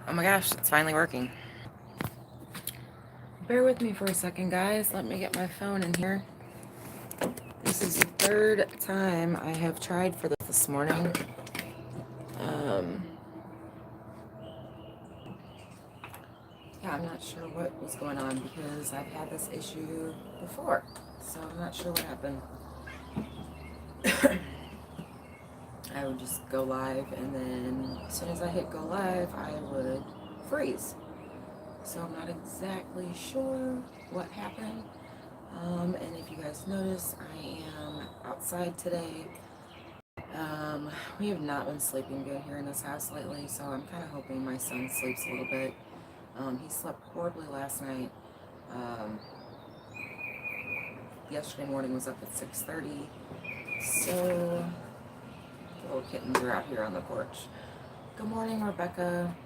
Oh my gosh, it's finally working. Bear with me for a second, guys. Let me get my phone in here. This is the third time I have tried for this morning. Um, yeah, I'm not sure what was going on because I've had this issue before. So I'm not sure what happened. I would just go live, and then as soon as I hit go live, I would freeze. So I'm not exactly sure what happened. And if you guys notice, I am outside today. We have not been sleeping good here in this house lately, so I'm kind of hoping my son sleeps a little bit. He slept horribly last night. Um, Yesterday morning was up at 6:30, so the little kittens are out here on the porch. Good morning, Rebecca.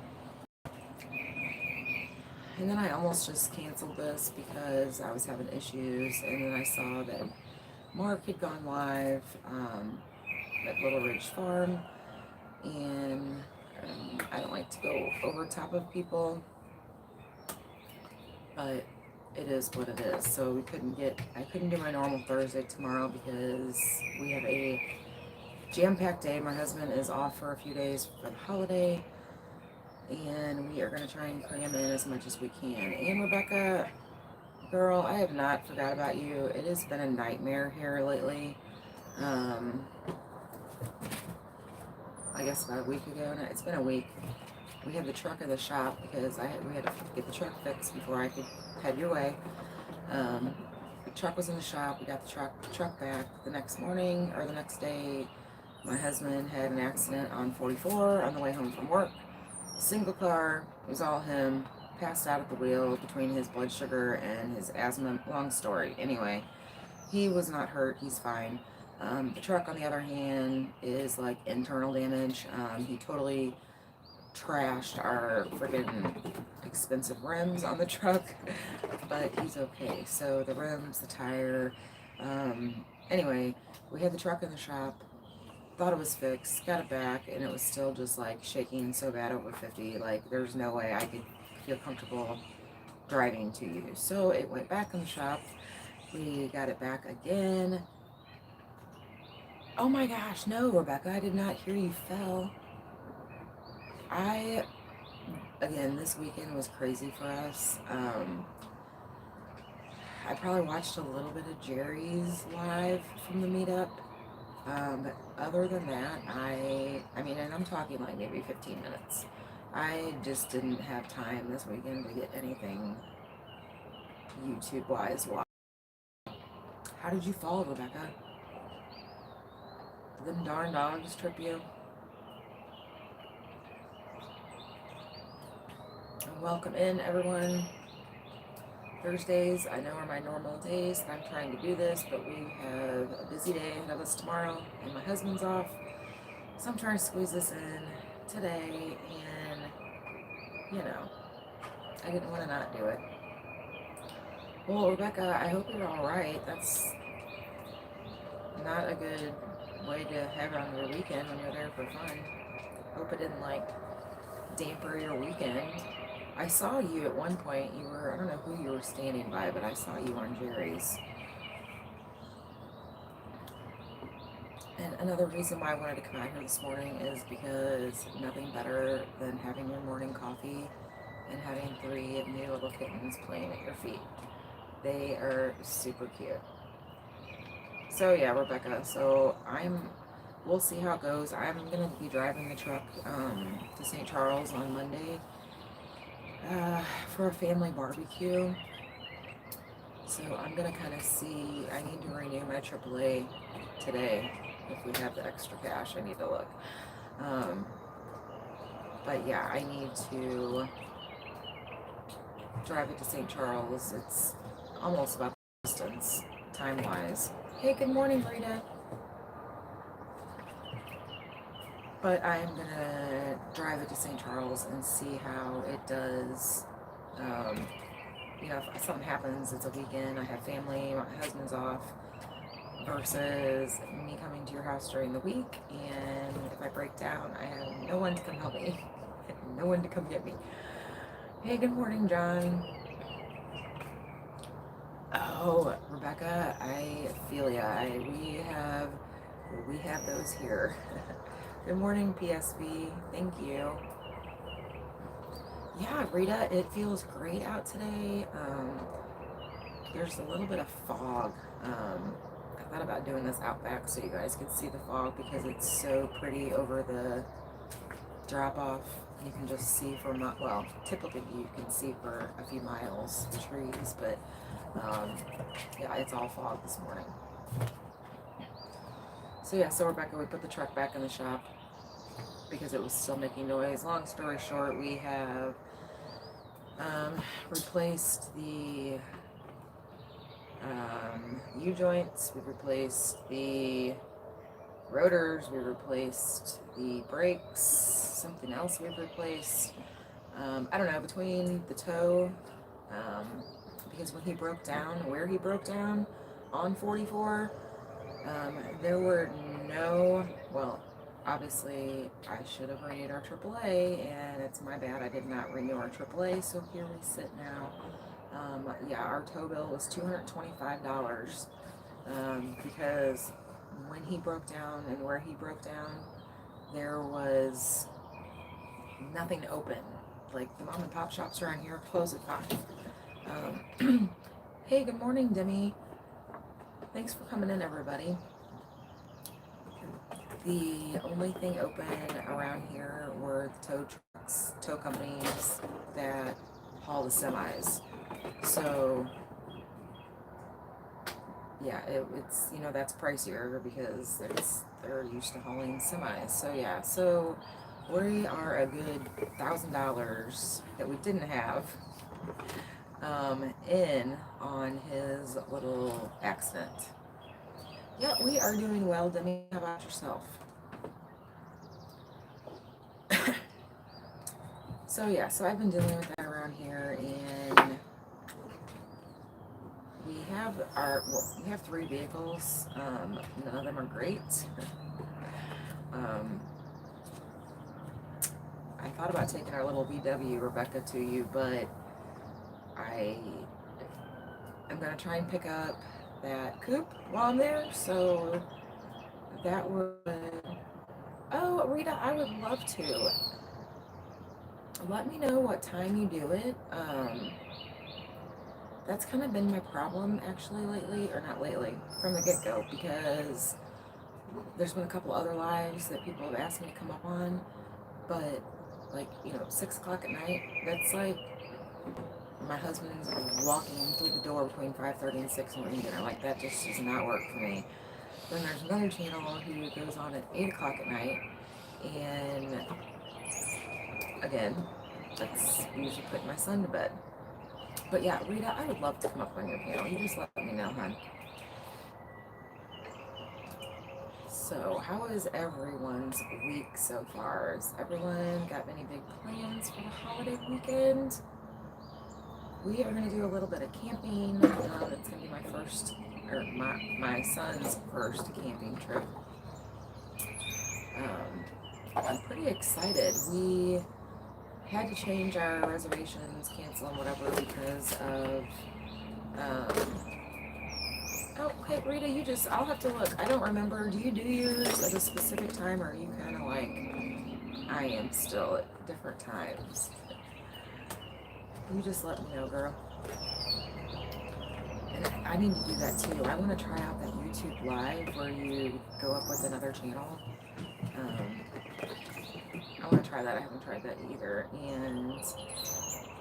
And then I almost just canceled this because I was having issues, and then I saw that Mark had gone live at Little Ridge Farm, and I don't like to go over top of people, but it is what it is. So I couldn't do my normal Thursday tomorrow because we have a jam-packed day. My husband is off for a few days for the holiday, and we are going to try and cram in as much as we can. And Rebecca, girl, I have not forgot about you. It has been a nightmare here lately. I guess about a week ago now. It's been a week. We had the truck in the shop because we had to get the truck fixed before I could head your way. The truck was in the shop. We got the truck back the next morning or the next day. My husband had an accident on 44 on the way home from work. Single car. It was all him. Passed out at the wheel between his blood sugar and his asthma. Long story. Anyway, he was not hurt. He's fine. The truck, on the other hand, is like internal damage. He totally trashed our freaking expensive rims on the truck, but he's okay. So the rims, the tire, anyway, we had the truck in the shop, thought it was fixed, got it back, and it was still just like shaking so bad over 50. Like there's no way I could feel comfortable driving to you. So it went back in the shop. We got it back again. Oh my gosh, no, Rebecca, I did not hear you fell. Again, this weekend was crazy for us. I probably watched a little bit of Jerry's live from the meetup. But other than that, I mean, and I'm talking like maybe 15 minutes. I just didn't have time this weekend to get anything YouTube-wise. How did you fall, Rebecca? Did them darn dogs trip you? Welcome in, everyone. Thursdays, I know, are my normal days that I'm trying to do this, but we have a busy day ahead of us tomorrow, and my husband's off, so I'm trying to squeeze this in today, and, you know, I didn't want to not do it. Well, Rebecca, I hope you're all right. That's not a good way to have on your weekend when you're there for fun. Hope it didn't, like, damper your weekend. I saw you at one point. I don't know who you were standing by, but I saw you on Jerry's. And another reason why I wanted to come out here this morning is because nothing better than having your morning coffee and having 3 new little kittens playing at your feet. They are super cute. So yeah, Rebecca, we'll see how it goes. I'm going to be driving the truck to St. Charles on Monday for a family barbecue. So I'm going to kind of see, I need to renew my AAA today. If we have the extra cash, I need to look. But yeah, I need to drive it to St. Charles. It's almost about the distance, time-wise. Hey, good morning, Rita. But I'm gonna drive it to St. Charles and see how it does. If something happens, it's a weekend, I have family, my husband's off, versus me coming to your house during the week, and if I break down, I have no one to come help me. no one to come get me. Hey, good morning, John. Oh, Rebecca, I feel ya. We have those here. Good morning, PSV. Thank you. Yeah, Rita, it feels great out today. There's a little bit of fog. I thought about doing this out back so you guys could see the fog because it's so pretty over the drop off. You can just see for well, typically you can see for a few miles the trees, but yeah, it's all fog this morning. So yeah, so Rebecca, we put the truck back in the shop because it was still making noise. Long story short, we have replaced the U-joints, we've replaced the rotors, we replaced the brakes, something else we've replaced. I don't know, between the tow, because when he broke down, where he broke down on 44, there were no, well, obviously I should have renewed our AAA, and it's my bad, I did not renew our AAA, so here we sit now. Yeah, our tow bill was $225, because when he broke down and where he broke down, there was nothing open. Like the mom and pop shops around here close at 5. Hey, good morning, Demi. Thanks for coming in, everybody. The only thing open around here were the tow trucks, tow companies that haul the semis. So yeah, it's, you know, that's pricier because they're used to hauling semis. So yeah, so we are a good $1,000 that we didn't have in on his little accident. Yeah, we are doing well, Demi. How about yourself? So yeah, so I've been dealing with that around here, and we have 3 vehicles. None of them are great. I thought about taking our little VW, Rebecca, to you, but I'm gonna try and pick up that coupe while I'm there. So that would. Oh, Rita, I would love to. Let me know what time you do it. That's kind of been my problem actually lately, or not lately, from the get-go, because there's been a couple other lives that people have asked me to come up on, but like, you know, 6 o'clock at night, that's like my husband's walking through the door between 5:30 and 6 and eating dinner. Like, that just does not work for me. Then there's another channel who goes on at 8 o'clock at night, and again, that's usually putting my son to bed. But yeah, Rita, I would love to come up on your panel. You just let me know, hon. So, how is everyone's week so far? Has everyone got any big plans for the holiday weekend? We are going to do a little bit of camping. It's going to be my first, or my son's first camping trip. I'm pretty excited. We had to change our reservations, cancel and whatever because of, oh, hey, Rita, I'll have to look. I don't remember. Do you do yours at a specific time, or are you kind of like I am still at different times? You just let me know, girl. And I need to do that too. I want to try out that YouTube Live where you go up with another channel. I want to try that. I haven't tried that either. And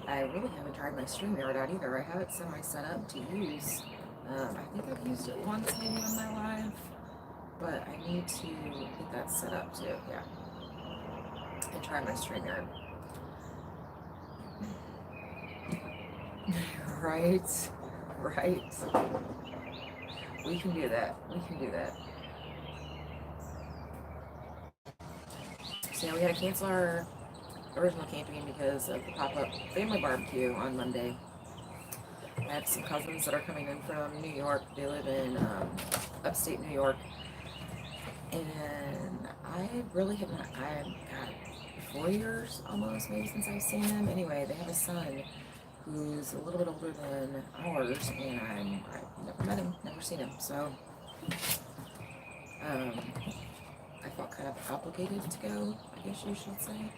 I really haven't tried my StreamYard out either. I have it semi-set up to use. I think I've used it once maybe on my live, but I need to get that set up too. Yeah. And try my StreamYard. Right. Right. We can do that. We can do that. So yeah, we had to cancel our original camping because of the pop-up family barbecue on Monday. I have some cousins that are coming in from New York. They live in upstate New York. And I really have not, God, 4 years almost, maybe, since I've seen them. Anyway, they have a son who's a little bit older than ours, and I've never met him, never seen him. So um, I felt kind of obligated to go, I guess you should say.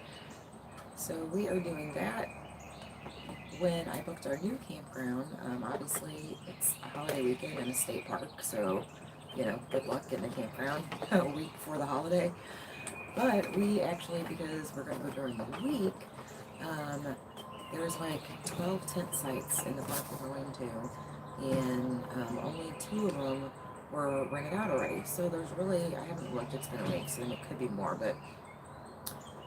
So we are doing that. When I booked our new campground, obviously it's a holiday weekend in a state park, so good luck getting a campground a week before the holiday. But we actually, because we're going to go during the week, there's like 12 tent sites in the park we're going to, and only 2 of them were rented out already. So there's really, I haven't looked, it's been a week, so it could be more, but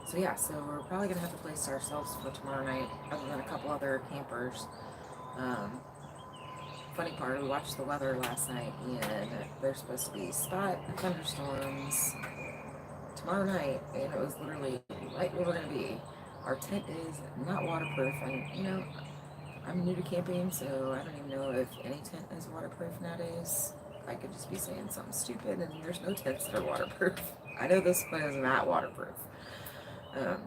so yeah, so we're probably going to have to place ourselves for tomorrow night, other than a couple other campers. Funny part, we watched the weather last night, and there's supposed to be spot thunderstorms tomorrow night, and it was literally right where we're going to be. Our tent is not waterproof, and I'm new to camping, so I don't even know if any tent is waterproof nowadays. I could just be saying something stupid, and there's no tents that are waterproof. I know this one is not waterproof. I'm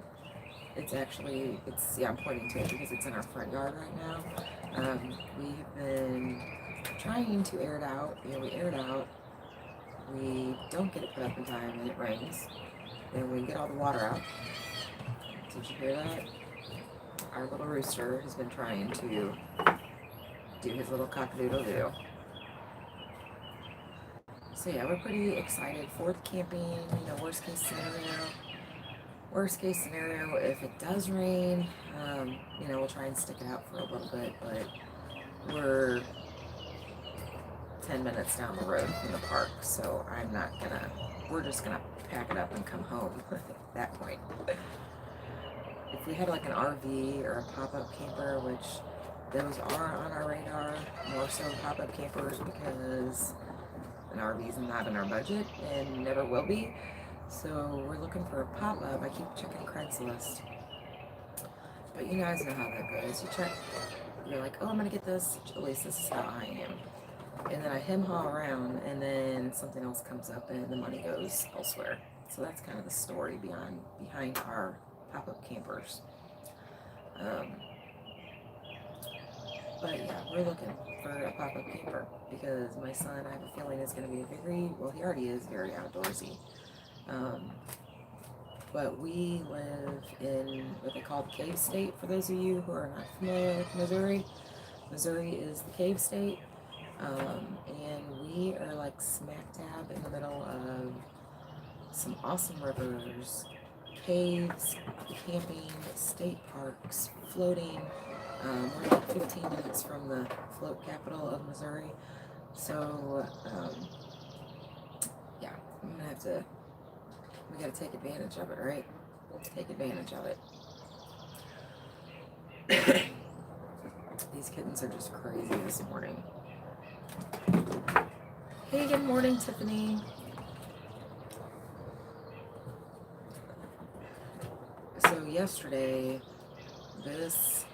pointing to it because it's in our front yard right now. We have been trying to air it out. We air it out. We don't get it put up in time, and it rains. Then we get all the water out. Did you hear that? Our little rooster has been trying to do his little cock-a-doodle-doo. So yeah, we're pretty excited for the camping. Worst case scenario, if it does rain, we'll try and stick it out for a little bit, but we're 10 minutes down the road from the park, so we're just gonna pack it up and come home at that point. If we had like an RV or a pop-up camper, which those are on our radar, more so pop-up campers, because an RV is not in our budget and never will be. So we're looking for a pop-up. I keep checking Craigslist. But you guys know how that goes. You check, you're like, oh, I'm going to get this. At least this is how I am. And then I hem-haw around, and then something else comes up, and the money goes elsewhere. So that's kind of the story behind our pop-up campers. But yeah, we're looking for a pop-up camper because my son, I have a feeling, is going to be he already is very outdoorsy. But we live in what they call the cave state. For those of you who are not familiar with Missouri, Missouri is the cave state. And we are like smack dab in the middle of some awesome rivers, caves, camping, state parks, floating. We're like 15 minutes from the float capital of Missouri. So, yeah, we gotta take advantage of it, right? Take advantage of it. These kittens are just crazy this morning. Hey, good morning, Tiffany. So yesterday, this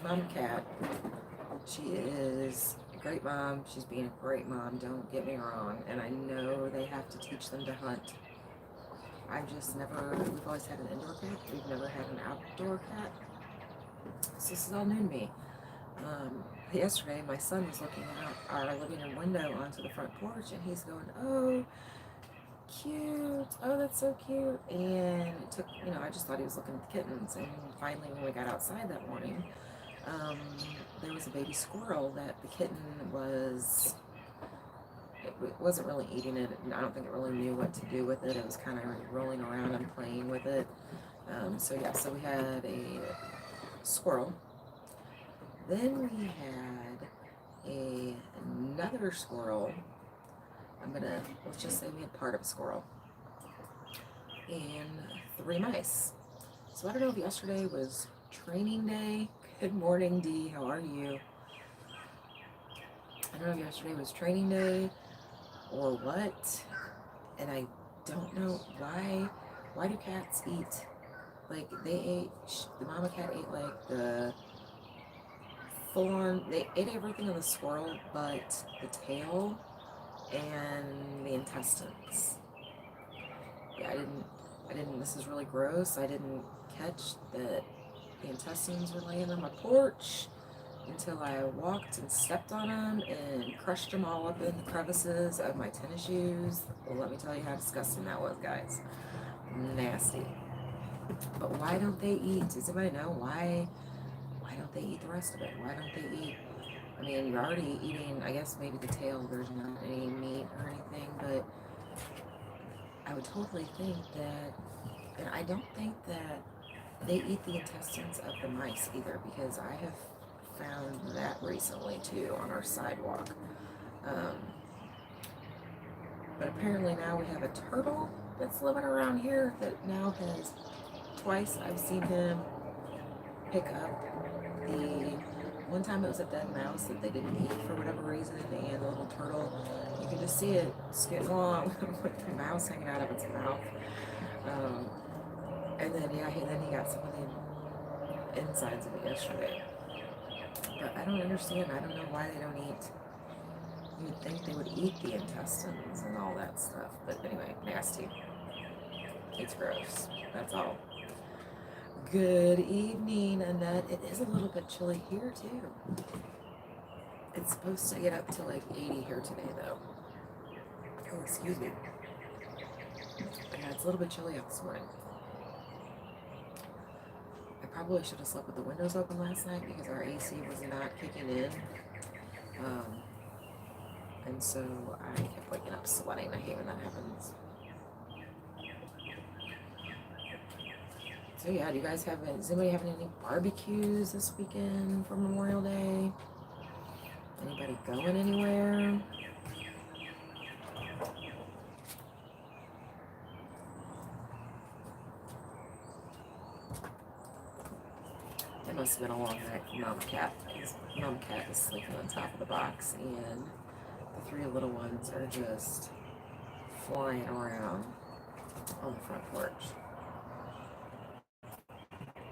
mom cat, she is a great mom. She's being a great mom, don't get me wrong. And I know they have to teach them to hunt. We've always had an indoor cat. We've never had an outdoor cat. So this is all new to me. Yesterday, my son was looking out our living room window onto the front porch, and he's going, oh, cute. Oh, that's so cute. And it took, I just thought he was looking at the kittens. And finally, when we got outside that morning, there was a baby squirrel that the kitten wasn't really eating it, and I don't think it really knew what to do with it. It was kind of rolling around and playing with it. So we had a squirrel. Then we had another squirrel. Let's just say we had part of a squirrel. And 3 mice. So I don't know if yesterday was training day. Good morning, Dee. How are you? I don't know if yesterday was training day or what. And I don't know why. Why do cats eat? Like, the mama cat ate like the full-on, they ate everything on the squirrel but the tail and the intestines. Yeah, I didn't, this is really gross. I didn't catch that the intestines were laying on my porch until I walked and stepped on them and crushed them all up in the crevices of my tennis shoes. Well, let me tell you how disgusting that was, guys. Nasty. But why don't they eat? Does anybody know why don't they eat the rest of it? Why don't they eat? I mean, you're already eating, I guess maybe the tail, there's not any meat or anything, but I would totally think that, and I don't think that they eat the intestines of the mice either, because I have found that recently too on our sidewalk. But apparently now we have a turtle that's living around here that now has twice I've seen him pick up the one time it was a dead mouse that they didn't eat for whatever reason, and the little turtle, you could just see it skipping along with the mouse hanging out of its mouth. And then he got some of the insides of it yesterday. But I don't understand. I don't know why they don't eat. You would think they would eat the intestines and all that stuff. But anyway, nasty. It's gross. That's all. Good evening, Annette. It is a little bit chilly here, too. It's supposed to get up to like 80 here today, though. Oh, excuse me. Yeah, it's a little bit chilly out this morning. I probably should have slept with the windows open last night because our AC was not kicking in. And so I kept waking up sweating. I hate when that happens. So yeah, does anybody having any barbecues this weekend for Memorial Day? Anybody going anywhere? It must have been a long night for Mama Cat, because Mama Cat is sleeping on top of the box, and the three little ones are just flying around on the front porch.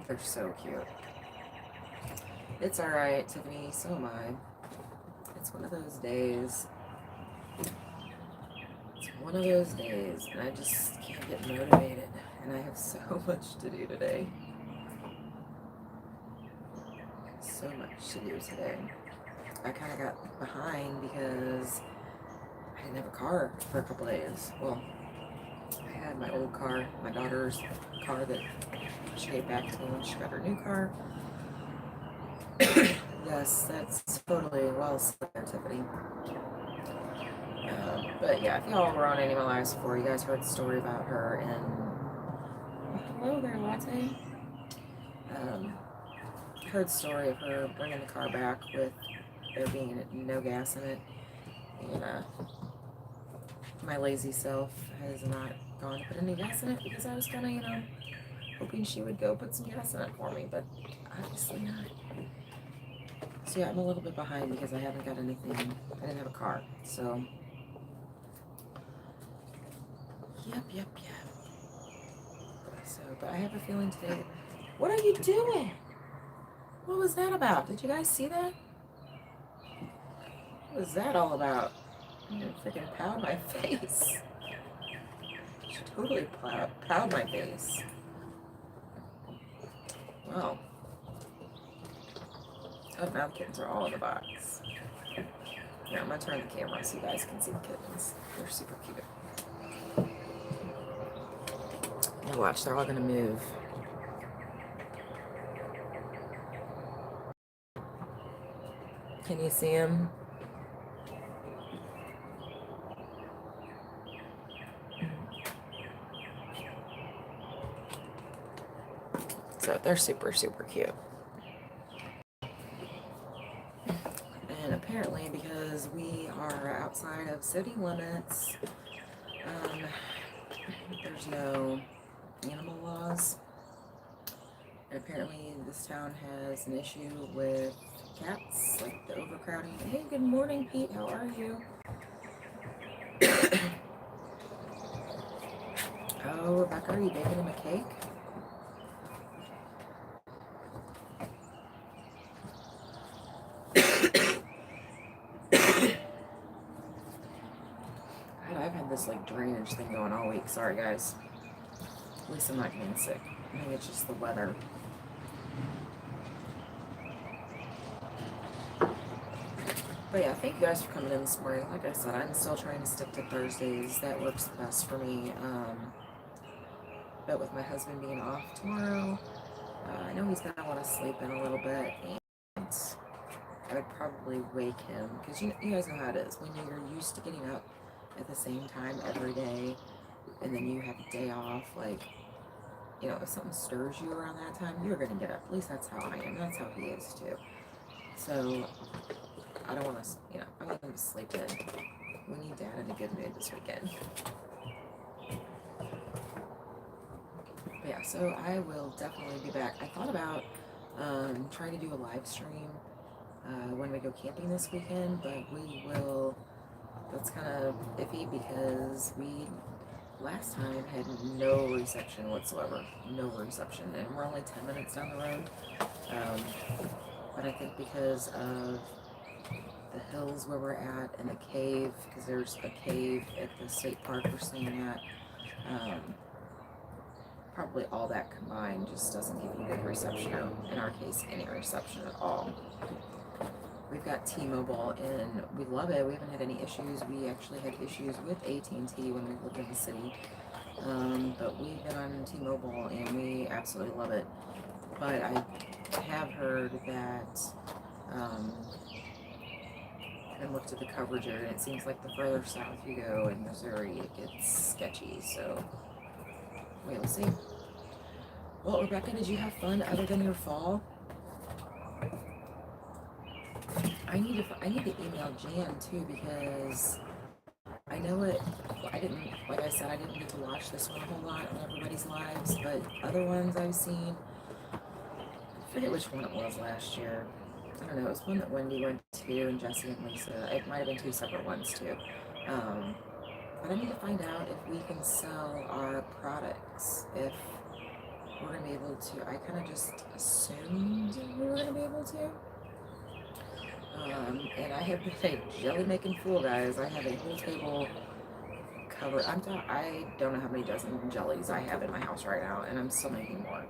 They're so cute. It's alright, Tiffany, so am I. It's one of those days. It's one of those days, and I just can't get motivated, and I have so much to do today. So much to do today. I kind of got behind because I didn't have a car for a couple days. Well, I had my old car, my daughter's car that she gave back to me when she got her new car. Yes, that's totally well said, Tiffany. But yeah, if y'all were on Any of My Lives before, you guys heard the story about her, and hello there, Latte. Heard the story of her bringing the car back with there being no gas in it, and my lazy self has not gone to put any gas in it because I was kind of, hoping she would go put some gas in it for me, but obviously not. So yeah, I'm a little bit behind because I haven't got anything. I didn't have a car, so yep. So, but I have a feeling today. What are you doing? What was that about? Did you guys see that? What was that all about? You freaking pound my face. She totally pound my face. Wow. Oh, now the kittens are all in the box. Yeah, I'm gonna turn the camera so you guys can see the kittens. They're super cute. Now watch, they're all gonna move. Can you see them? So they're super, super cute. And apparently, because we are outside of city limits, there's no animal laws. And apparently this town has an issue with cats, like the overcrowding. Hey, good morning, Pete. How are you? Oh, Rebecca, are you baking him a cake? God, I've had this like drainage thing going all week. Sorry, guys. At least I'm not getting sick. Maybe it's just the weather. But yeah, thank you guys for coming in this morning. Like I said, I'm still trying to stick to Thursdays. That works best for me. But with my husband being off tomorrow, I know he's gonna want to sleep in a little bit, and I would probably wake him because you guys know how it is when you're used to getting up at the same time every day, and then you have a day off. Like, if something stirs you around that time, you're gonna get up. At least that's how I am. That's how he is too. So I don't want to, I want him to sleep in. We need Dad in a good mood this weekend. But yeah, so I will definitely be back. I thought about trying to do a live stream when we go camping this weekend, but that's kind of iffy because we last time had no reception whatsoever. No reception. And we're only 10 minutes down the road. But I think because of the hills where we're at and the cave, because there's a cave at the state park we're staying at, probably all that combined just doesn't give you good reception, or in our case, any reception at all. We've got T-Mobile and we love it. We haven't had any issues. We actually had issues with AT&T when we lived in the city. But we've been on T-Mobile and we absolutely love it. But I have heard that and looked at the coverage area, and it seems like the further south you go in Missouri, it gets sketchy. So we'll see. Well, Rebecca, did you have fun other than your fall? I need to email Jan too, because I know like I said, I didn't get to watch this one a whole lot on everybody's lives, but other ones I've seen, I forget which one it was last year. I don't know, it was one that Wendy went to and Jesse and Lisa. It might have been two separate ones too. But I need to find out if we can sell our products, if we're going to be able to. I kind of just assumed we were going to be able to. And I have been a jelly making fool, guys. I have a whole table covered. I don't know how many dozen jellies I have in my house right now, and I'm still making more.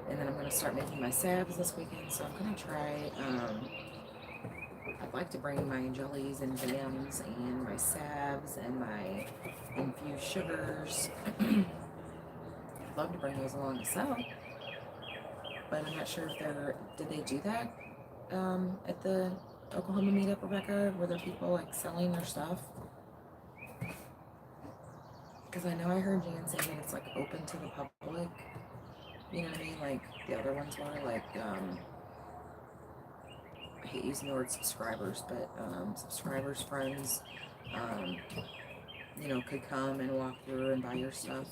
And then I'm going to start making my salves this weekend, so I'm going to try. I'd like to bring my jellies and jams and my salves and my infused sugars. I'd love to bring those along to sell, but I'm not sure if did they do that at the Oklahoma meetup, Rebecca? Were there people like selling their stuff? Because I know I heard Jan saying that it's like open to the public. You know what I mean? Like the other ones were like, I hate using the word subscribers, but subscribers, friends, could come and walk through and buy your stuff.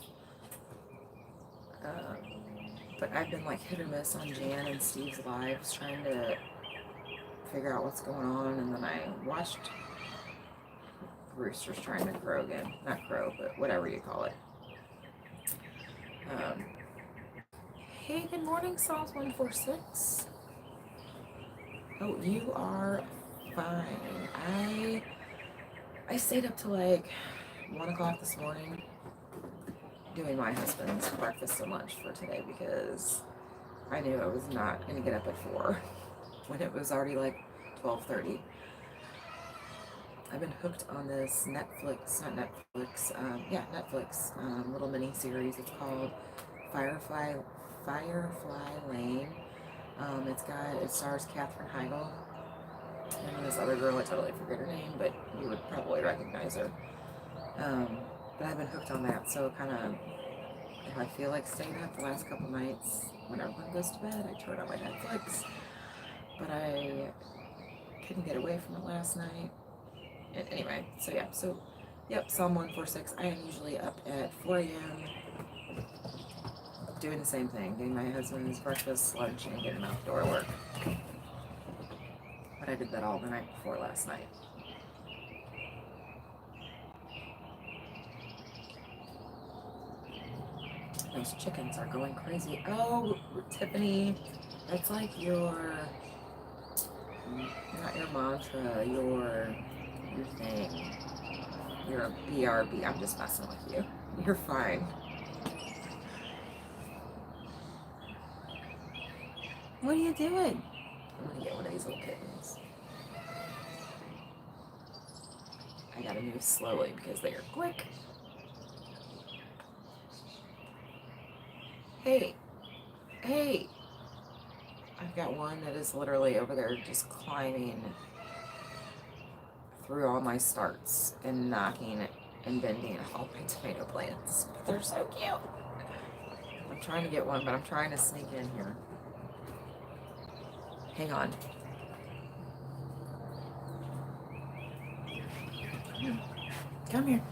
But I've been like hit or miss on Jan and Steve's lives trying to figure out what's going on, and then I watched roosters trying to crow again. Not crow, but whatever you call it. Hey, good morning, Psalms 146. Oh, you are fine. I stayed up till like 1 o'clock this morning doing my husband's breakfast and lunch for today because I knew I was not going to get up at 4 when it was already like 12:30. I've been hooked on this Netflix little mini series. It's called Firefly Lane. It stars Katherine Heigl and this other girl. I totally forget her name, but you would probably recognize her. But I've been hooked on that, so kind of if I feel like staying up the last couple nights when everyone goes to bed, I turn on my Netflix. But I couldn't get away from it last night. Anyway, Psalm 146. I am usually up at 4 a.m. doing the same thing, getting my husband's breakfast, lunch, and getting outdoor work. But I did that all the night before last night. Those chickens are going crazy. Oh, Tiffany, that's like not your mantra, your thing. You're a BRB. I'm just messing with you. You're fine. What are you doing? I'm gonna get one of these little kittens. I gotta move slowly because they are quick. Hey, hey. I've got one that is literally over there just climbing through all my starts and knocking and bending all my tomato plants. They're so cute. I'm trying to get one, but I'm trying to sneak in here. Hang on. Come here.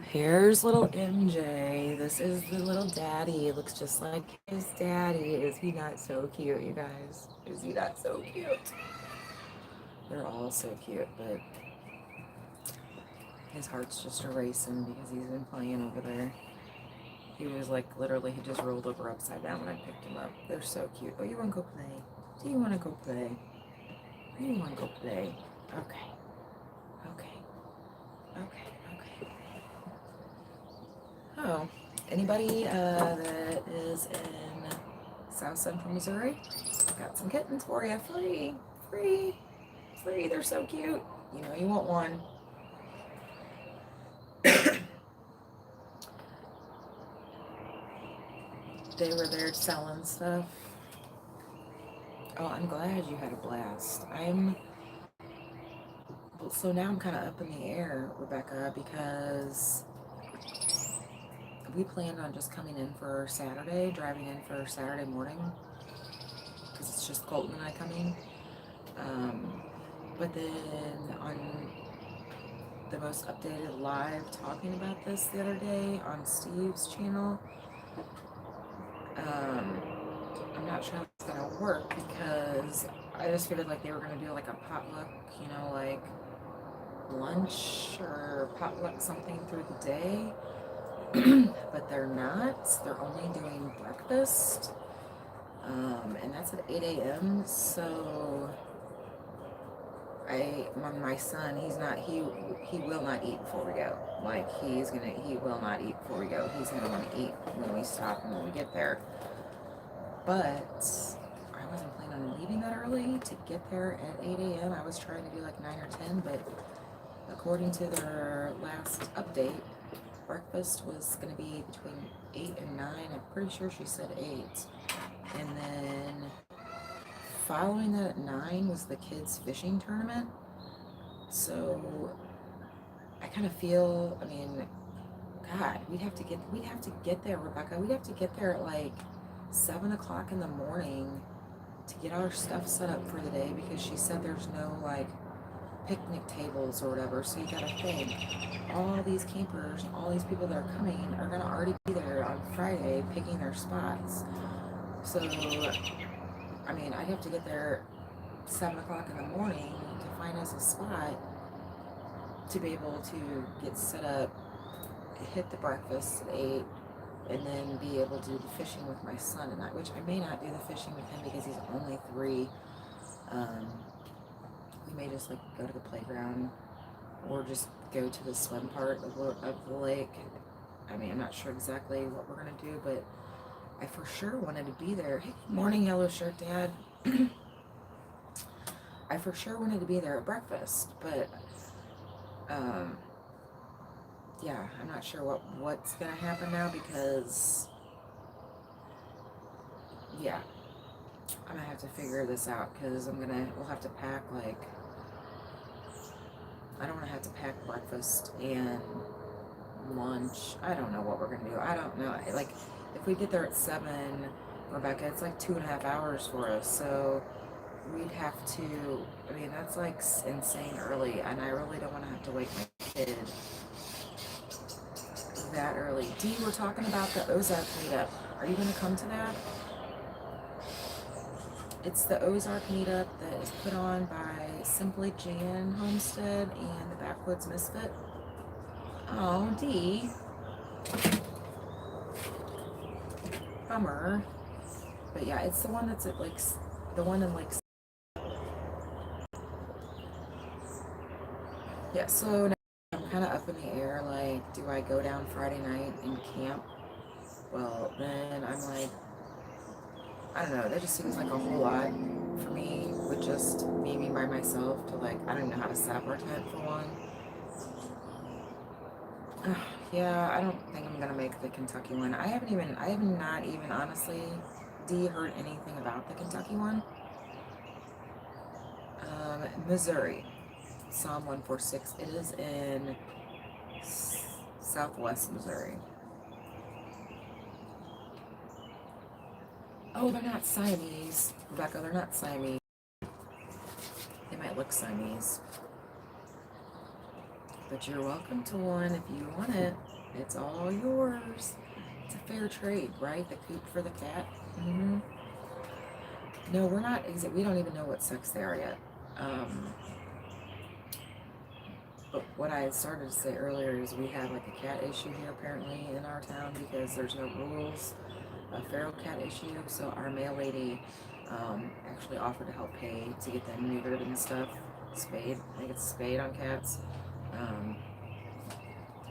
Here's little MJ. This is the little daddy. It looks just like his daddy. Is he not so cute, you guys? Is he not so cute? They're all so cute, but his heart's just racing because he's been playing over there. He was like, literally, he just rolled over upside down when I picked him up. They're so cute. Oh, you want to go play? Do you want to go play? Do you want to go play? Okay. Okay. Okay. Okay. Oh, anybody that is in South Central Missouri? Got some kittens for you. Free. Free. Free. They're so cute. You know you want one. They were there selling stuff. Oh, I'm glad you had a blast. So now I'm kind of up in the air, Rebecca, because we planned on just coming in for Saturday, driving in for Saturday morning, because it's just Colton and I coming. But then on the most updated live talking about this the other day on Steve's channel, I'm not sure how it's gonna work because I just figured like they were gonna do like a potluck, you know, like lunch or potluck something through the day, but they're not. They're only doing breakfast, and that's at 8 a.m. So my son, he will not eat before we go. Like he will not eat before we go. He's gonna want to eat when we stop and when we get there. But I wasn't planning on leaving that early to get there at 8 a.m. I was trying to do like 9 or 10, but according to their last update, breakfast was going to be between 8 and 9. I'm pretty sure she said 8. And then following that at 9 was the kids' fishing tournament. So I kind of feel, I mean, God, we'd have to get there, Rebecca. We'd have to get there at like 7 o'clock in the morning to get our stuff set up for the day because she said there's no like picnic tables or whatever. So you gotta think, all these campers, all these people that are coming are gonna already be there on Friday picking their spots. So, I mean, I'd have to get there 7 o'clock in the morning to find us a spot to be able to get set up, hit the breakfast at 8, and then be able to do the fishing with my son and which I may not do the fishing with him because he's only 3. We may just like go to the playground or just go to the swim part of the lake. I mean, I'm not sure exactly what we're gonna do, but I for sure wanted to be there. Hey, morning, yellow shirt dad. I for sure wanted to be there at breakfast, but yeah, I'm not sure what's gonna happen now because yeah, I'm gonna have to figure this out because we'll have to pack like, I don't want to have to pack breakfast and lunch. I don't know what we're gonna do. I don't know. Like, if we get there at 7, Rebecca, it's like 2.5 hours for us. So we'd have to. I mean, that's like insane early, and I really don't want to have to wake my kid that early. Dee, we're talking about the Ozark meetup. Are you gonna come to that? It's the Ozark meetup that is put on by Simply Jan Homestead and the Backwoods Misfit. Oh, Dee. Bummer. But yeah, it's the one that's at like, the one in like, yeah, so now I'm kind of up in the air, like, do I go down Friday night and camp? Well, then I'm like, I don't know, that just seems like a whole lot for me with just me being by myself to like, I don't even know how to set up our tent for one. Yeah, I don't think I'm gonna make the Kentucky one. I have not even honestly, heard anything about the Kentucky one. Missouri, Psalm 146. It is in southwest Missouri. Oh, they're not Siamese, Rebecca. They're not Siamese. They might look Siamese, but you're welcome to one if you want it. It's all yours. It's a fair trade, right? The coop for the cat. Mm-hmm. No, we're not. We don't even know what sex they are yet. But what I started to say earlier is we have like a cat issue here apparently in our town because there's no rules. A feral cat issue. So our mail lady actually offered to help pay to get them neutered and stuff, spayed. I think it's spayed on cats.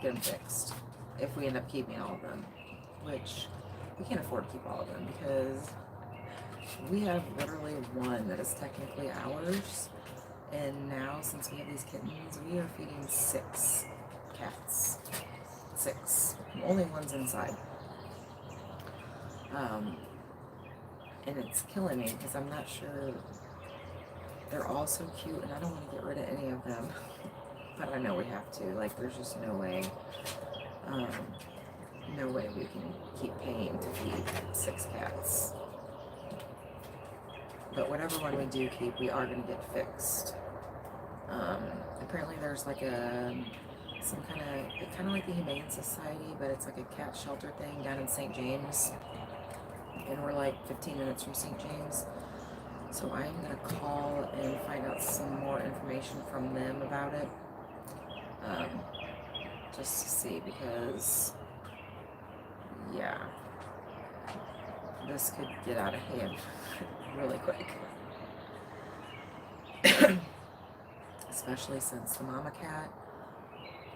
Get them fixed if we end up keeping all of them, which we can't afford to keep all of them because we have literally one that is technically ours, and now since we have these kittens, we are feeding 6 cats. 6. Only one's inside. And it's killing me because I'm not sure. They're all so cute, and I don't want to get rid of any of them. But I know we have to. Like, there's just no way. No way we can keep paying to feed 6 cats. But whatever one we do keep, we are going to get fixed. Apparently there's like some kind of like the Humane Society, but it's like a cat shelter thing down in St. James. And we're like 15 minutes from St. James. So I'm going to call and find out some more information from them about it. Just to see, because, yeah, this could get out of hand really quick. Especially since the mama cat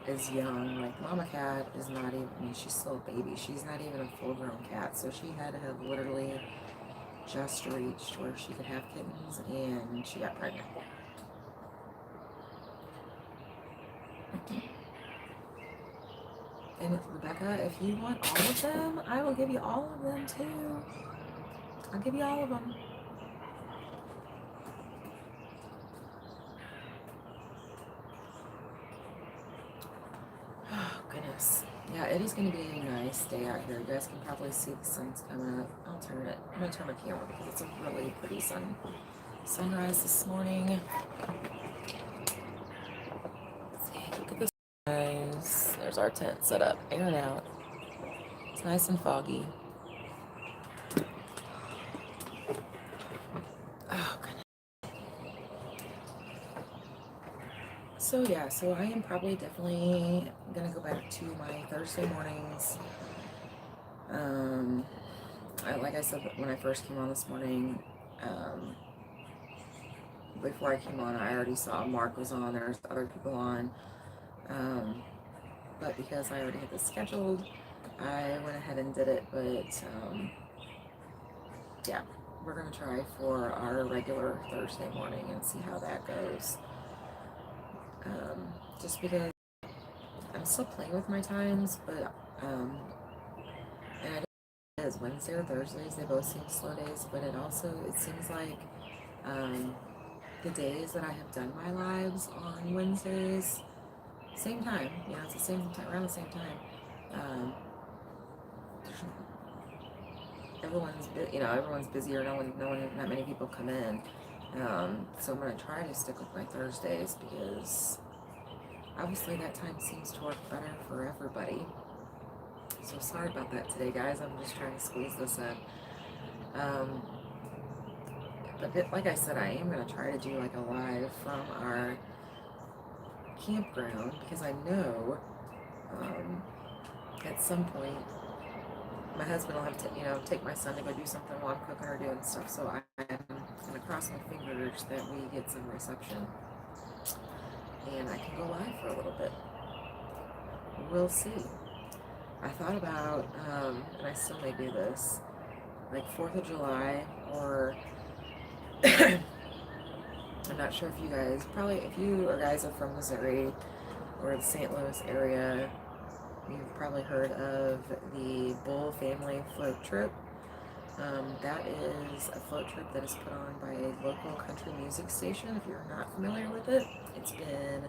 is young. Like, mama cat is not even, I mean, she's still a baby. She's not even a full-grown cat. So she had to have literally just reached where she could have kittens, and she got pregnant. And Rebecca, if you want all of them, I will give you all of them too. I'll give you all of them. Oh, goodness. Yeah, it is going to be a nice day out here. You guys can probably see the sun's coming up. I'm going to turn my camera because it's a really pretty sunrise this morning. Let's see, look at this. Nice. There's our tent set up, airing out. It's nice and foggy. Oh, goodness. So yeah, so I am probably definitely gonna go back to my Thursday mornings. Like I said when I first came on this morning, before I came on, I already saw Mark was on. There's other people on. But because I already had this scheduled, I went ahead and did it. But yeah, we're gonna try for our regular Thursday morning and see how that goes. Just because I'm still playing with my times, but and I don't know if it is Wednesday or Thursdays. They both seem slow days, but it seems like the days that I have done my lives on Wednesdays, same time, it's the same time, around the same time. Everyone's busier. Not many people come in. So I'm gonna try to stick with my Thursdays because obviously that time seems to work better for everybody. So sorry about that today, guys. I'm just trying to squeeze this in. But like I said, I am going to try to do like a live from our campground because I know at some point my husband will have to, take my son to go do something while I'm cooking or doing stuff. So I'm going to cross my fingers that we get some reception and I can go live for a little bit. We'll see. I thought about, and I still may do this, like 4th of July, or I'm not sure if you guys, probably if you or guys are from Missouri or the St. Louis area, you've probably heard of the Bull Family Float Trip. That is a float trip that is put on by a local country music station. If you're not familiar with it, it's been,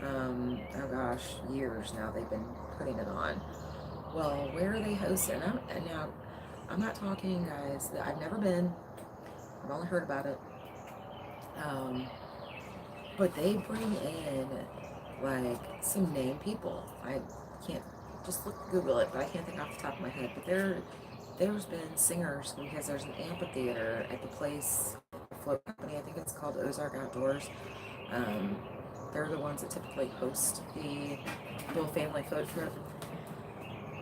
oh gosh, years now they've been putting it on. Well, where they host it, and now I'm not talking, guys, that I've never been, I've only heard about it, but they bring in like some named people. I can't, just Google it, but I can't think off the top of my head. But there's been singers, because there's an amphitheater at the place, float company, I think it's called Ozark Outdoors. They're the ones that typically host the Bull Family Float Trip.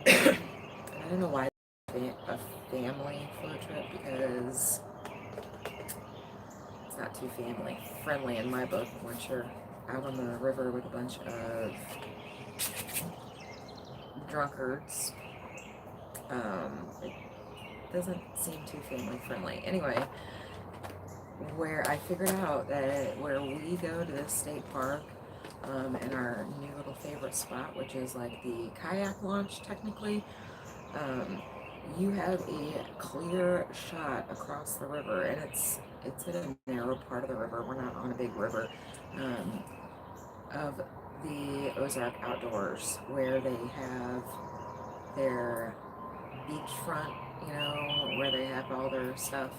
I don't know why a family float trip, because it's not too family friendly in my book. Once you're out on the river with a bunch of drunkards, it doesn't seem too family friendly. Anyway, where I figured out that where we go to this state park, in our new little favorite spot, which is like the kayak launch technically, you have a clear shot across the river, and it's in a narrow part of the river. We're not on a big river, of the Ozark Outdoors, where they have their beachfront, you know, where they have all their stuff.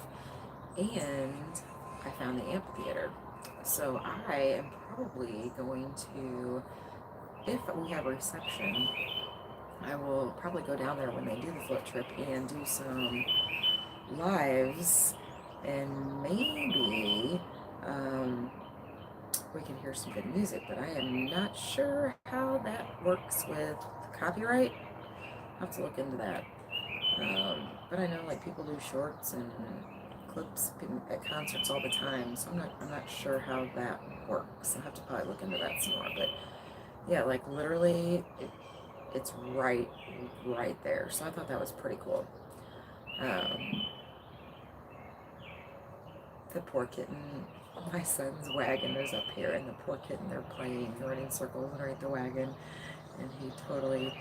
And I found the amphitheater. So I am probably going to, if we have a reception, I will probably go down there when they do the float trip and do some lives, and maybe we can hear some good music, but I am not sure how that works with copyright. I'll have to look into that. But I know like people do shorts and clips at concerts all the time, so I'm not sure how that works. I'll have to probably look into that some more. But yeah, like literally it's right there. So I thought that was pretty cool. The poor kitten, my son's wagon is up here, and the poor kitten, they're playing, running circles underneath the wagon, and he totally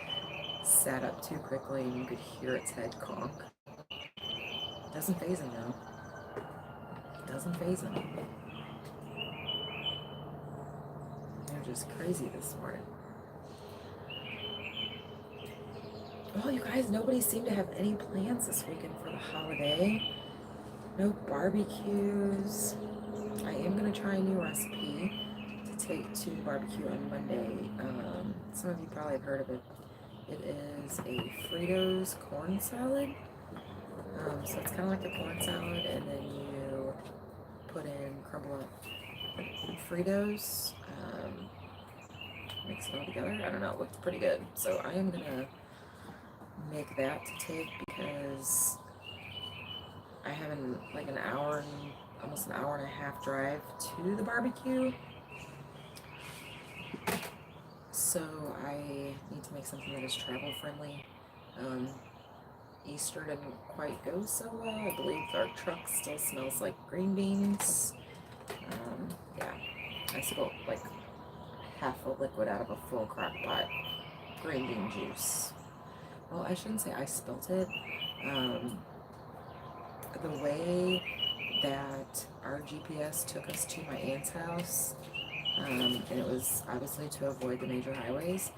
sat up too quickly, and you could hear its head conk. Doesn't faze him though. Doesn't faze him. They're just crazy this morning. Well, you guys, nobody seemed to have any plans this weekend for the holiday. No barbecues. I am going to try a new recipe to take to barbecue on Monday. Some of you probably have heard of it. It is a Fritos corn salad. So it's kind of like the corn salad, and then you put in, crumble up Fritos, mix it all together. I don't know, it looks pretty good. So I am going to make that to take, because I have like an hour and almost an hour and a half drive to the barbecue. So I need to make something that is travel friendly. Easter didn't quite go so well. I believe our truck still smells like green beans. Yeah, I spilled like half a liquid out of a full crock pot. Green bean juice. Well, I shouldn't say I spilt it. The way that our GPS took us to my aunt's house, and it was obviously to avoid the major highways,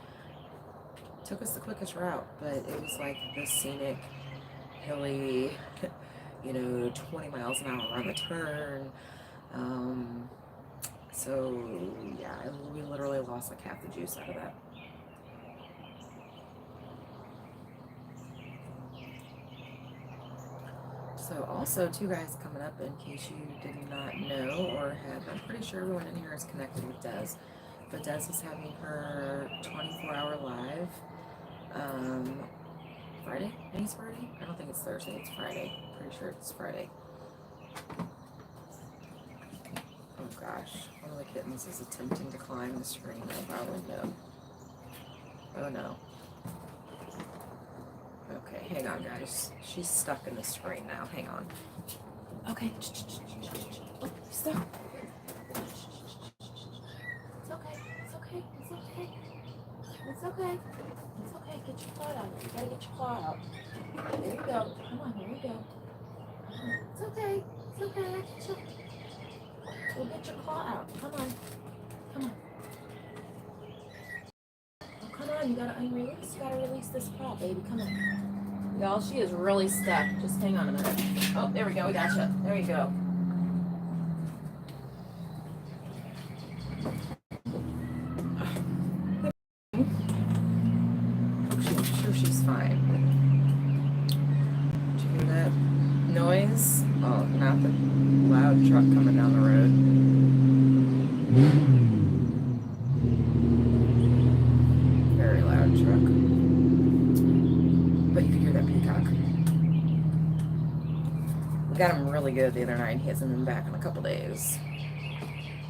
took us the quickest route, but it was like the scenic, hilly, 20 miles an hour on the turn. So yeah, we literally lost like half the juice out of that. So also, two guys coming up, in case you did not know or have, I'm pretty sure everyone in here is connected with Des, but Des is having her 24-hour live, Friday? Maybe it's Friday? I don't think it's Thursday, it's Friday. Pretty sure it's Friday. Oh gosh, one of the kittens is attempting to climb the screen of our window. Oh no. Okay, hang on, guys. She's stuck in the screen now. Hang on. Okay. Oh, stop. It's okay. It's okay. It's okay. It's okay. It's okay. Get your claw out. You gotta get your claw out. There you go. Come on. There you go. It's okay. It's okay. I get you. We'll get your claw out. Come on. Come on. Oh, come on. You gotta unrelease. You gotta release this claw, baby. Come on. Y'all, she is really stuck. Just hang on a minute. Oh, there we go. We got you. There you go. I'm sure she's fine. Did you hear that noise? Oh, not the loud truck coming down the road. Very loud truck. But you can hear that peacock. We got him really good the other night. He hasn't been back in a couple days.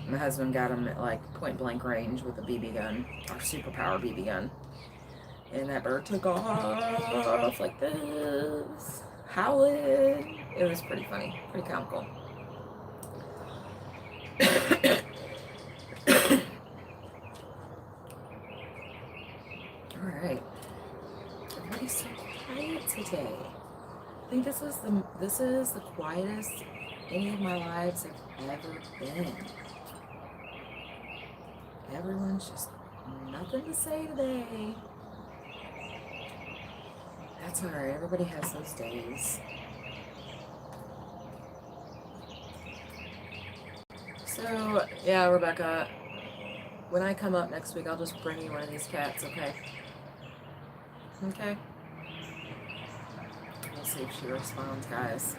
My husband got him at like point blank range with a BB gun, our superpower BB gun. And that bird took off like this, howling. It was pretty funny, pretty comical. All right, everybody's so quiet today. I think this is the quietest any of my lives have ever been. Everyone's just nothing to say today. That's all right. Everybody has those days. So, yeah, Rebecca, when I come up next week, I'll just bring you one of these cats, okay? Okay? We'll see if she responds, guys.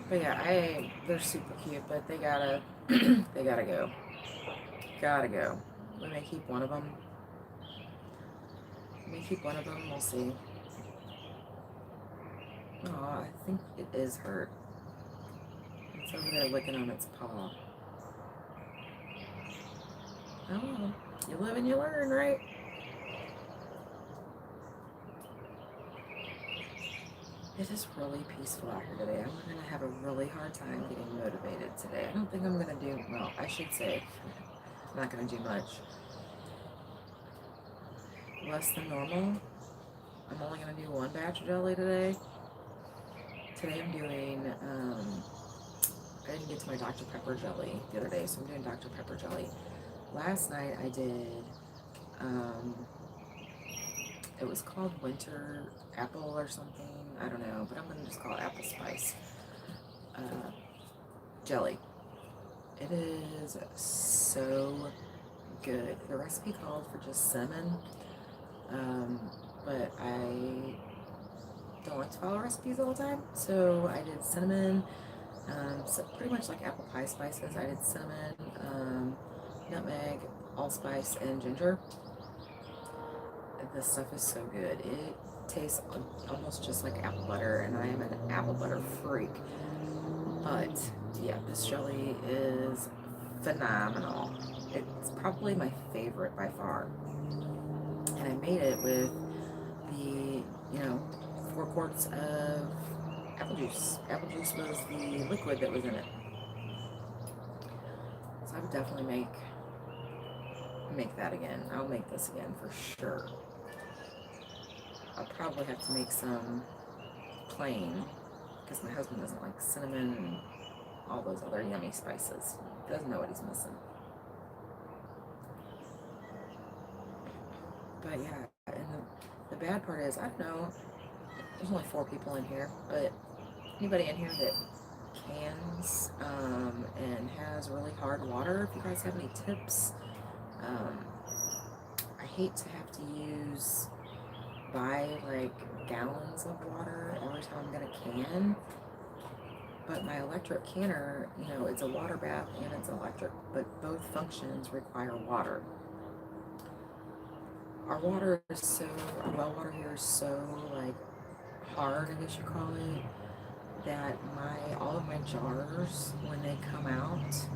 But yeah, they're super cute, but they gotta go. Gotta go. We may keep one of them. We'll see. Oh, I think it is hurt. It's over there licking on its paw. Oh, well. You live and you learn, right? It is really peaceful out here today. I'm going to have a really hard time getting motivated today. I don't think I'm going to do, well, I should say, I'm not going to do much. Less than normal. I'm only going to do one batch of jelly today. Today I'm doing, I didn't get to my Dr. Pepper jelly the other day, so I'm doing Dr. Pepper jelly. Last night I did, it was called Winter Apple or something. I don't know, but I'm going to just call it Apple Spice jelly. It is so good. The recipe called for just cinnamon, but I don't like to follow recipes all the time, so I did cinnamon, so pretty much like apple pie spices. I did cinnamon, nutmeg, allspice, and ginger. This stuff is so good. It tastes almost just like apple butter, and I am an apple butter freak. But yeah, this jelly is phenomenal. It's probably my favorite by far. And I made it with the, 4 quarts of apple juice. Apple juice was the liquid that was in it. So I would definitely make that again. I'll make this again for sure. I'll probably have to make some plain because my husband doesn't like cinnamon and all those other yummy spices. He doesn't know what he's missing. But yeah, and the bad part is, I don't know, there's only 4 people in here, but anybody in here that cans and has really hard water, if you guys have any tips, I hate to have to buy like gallons of water every time I'm gonna can, but my electric canner, it's a water bath and it's electric, but both functions require water. Our water is our well water here is so like hard, I guess you call it, that all of my jars, when they come out,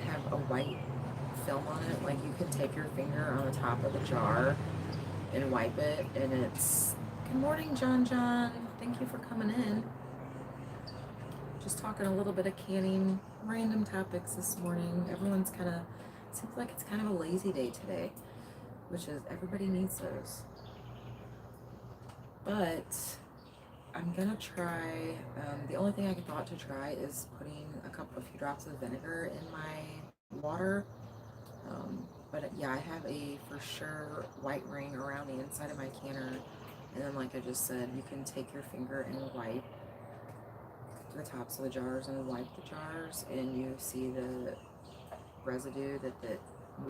have a white film on it. Like you can take your finger on the top of the jar and wipe it, and it's, good morning, John John. Thank you for coming in. Just talking a little bit of canning, random topics this morning. Everyone's kind of, seems like it's kind of a lazy day today, which is, everybody needs those. But I'm gonna try, the only thing I thought to try is putting a few drops of vinegar in my water. But yeah, I have a for sure white ring around the inside of my canner. And then like I just said, you can take your finger and wipe the tops of the jars and wipe the jars, and you see the residue that the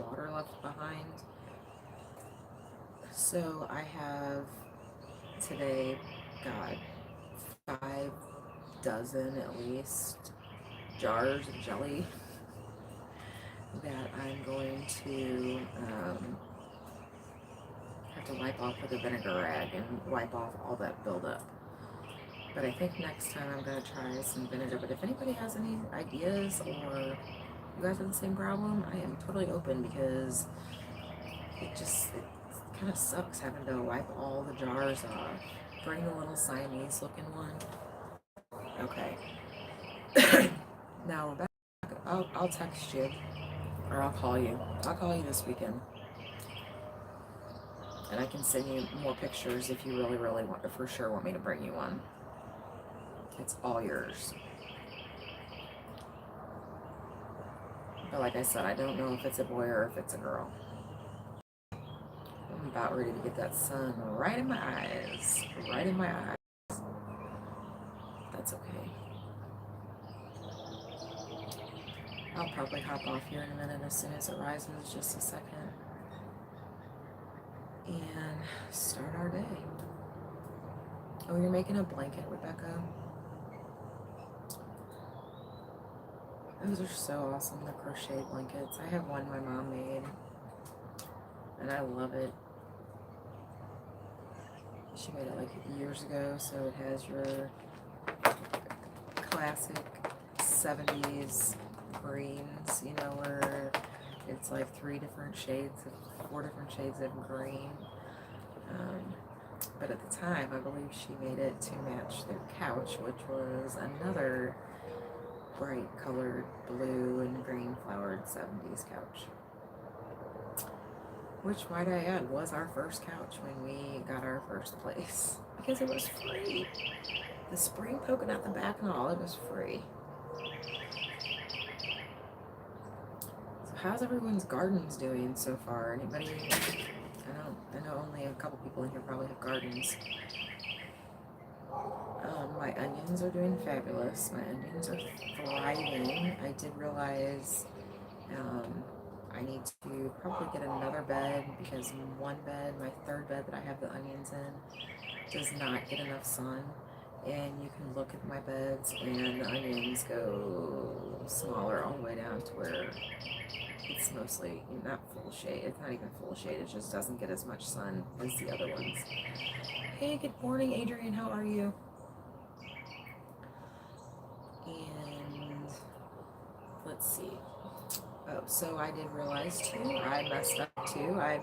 water left behind. So I have today got 5 dozen at least jars of jelly that I'm going to have to wipe off with a vinegar rag and wipe off all that buildup. But I think next time I'm going to try some vinegar. But if anybody has any ideas, or you guys have the same problem, I am totally open, because it kind of sucks having to wipe all the jars off. Bring the little Siamese looking one. Okay. Now we're back. I'll text you, or I'll call you. I'll call you this weekend. And I can send you more pictures if you really, really want to, for sure want me to bring you one. It's all yours. But like I said, I don't know if it's a boy or if it's a girl. I'm about ready to get that sun right in my eyes. Right in my eyes. That's okay. I'll probably hop off here in a minute as soon as it rises, just a second. And start our day. Oh, you're making a blanket, Rebecca? Those are so awesome, the crochet blankets. I have one my mom made, and I love it. She made it like years ago, so it has your classic 70s greens, you know, where it's like 4 different shades of green. But at the time, I believe she made it to match their couch, which was another bright colored blue and green flowered 70s couch. Which, might I add, was our first couch when we got our first place, because it was free. The spring poking out the back and all, it was free. So how's everyone's gardens doing so far? Anybody? I know only a couple people in here probably have gardens. My onions are doing fabulous. My onions are thriving. I did realize I need to probably get another bed, because one bed, my third bed that I have the onions in, does not get enough sun. And you can look at my beds and the onions go smaller all the way down to where it's mostly not full shade. It's not even full shade. It just doesn't get as much sun as the other ones. Hey, good morning, Adrian. How are you? And let's see. Oh, so I did realize too, I messed up too. I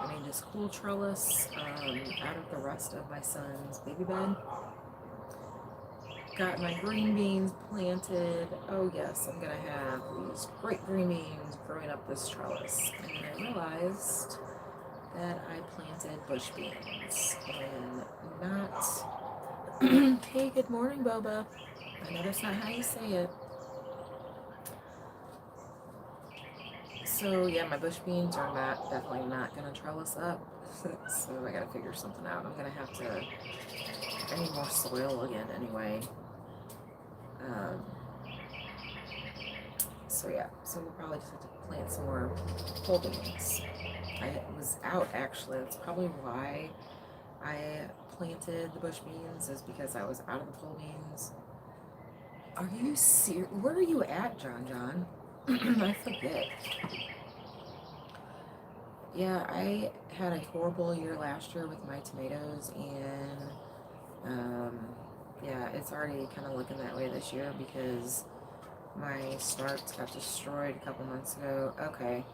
made this cool trellis out of the rest of my son's baby bed. Got my green beans planted. Oh yes, I'm gonna have these great green beans growing up this trellis. And I realized that I planted bush beans and not hey, good morning, Boba. I know that's not how you say it. So yeah, my bush beans are definitely not gonna trellis up. So I gotta figure something out. I'm gonna have to, I need more soil again anyway. So yeah, so we'll probably just have to plant some more pole beans. I was out actually, that's probably why I planted the bush beans, is because I was out of the pole beans. Are you serious? Where are you at, John John? I forget. Yeah, I had a horrible year last year with my tomatoes, and yeah, it's already kind of looking that way this year, because My starts got destroyed a couple months ago. Okay.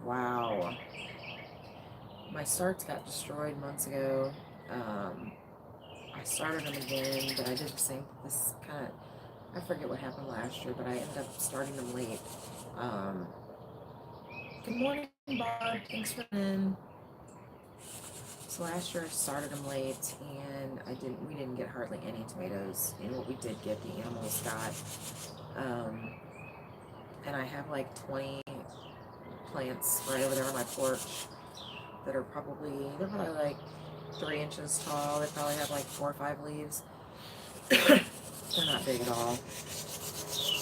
Wow. My starts got destroyed months ago. I started them again, but I did the same. This kind of, I forget what happened last year, but I ended up starting them late. Um, Good morning, Barb. Thanks for in. So last year I started them late, and we didn't get hardly any tomatoes. And what we did get, the animals got. Um, and I have like 20 plants right over there on my porch that are they're probably like 3 inches tall. They probably have like 4 or 5 leaves. They're not big at all.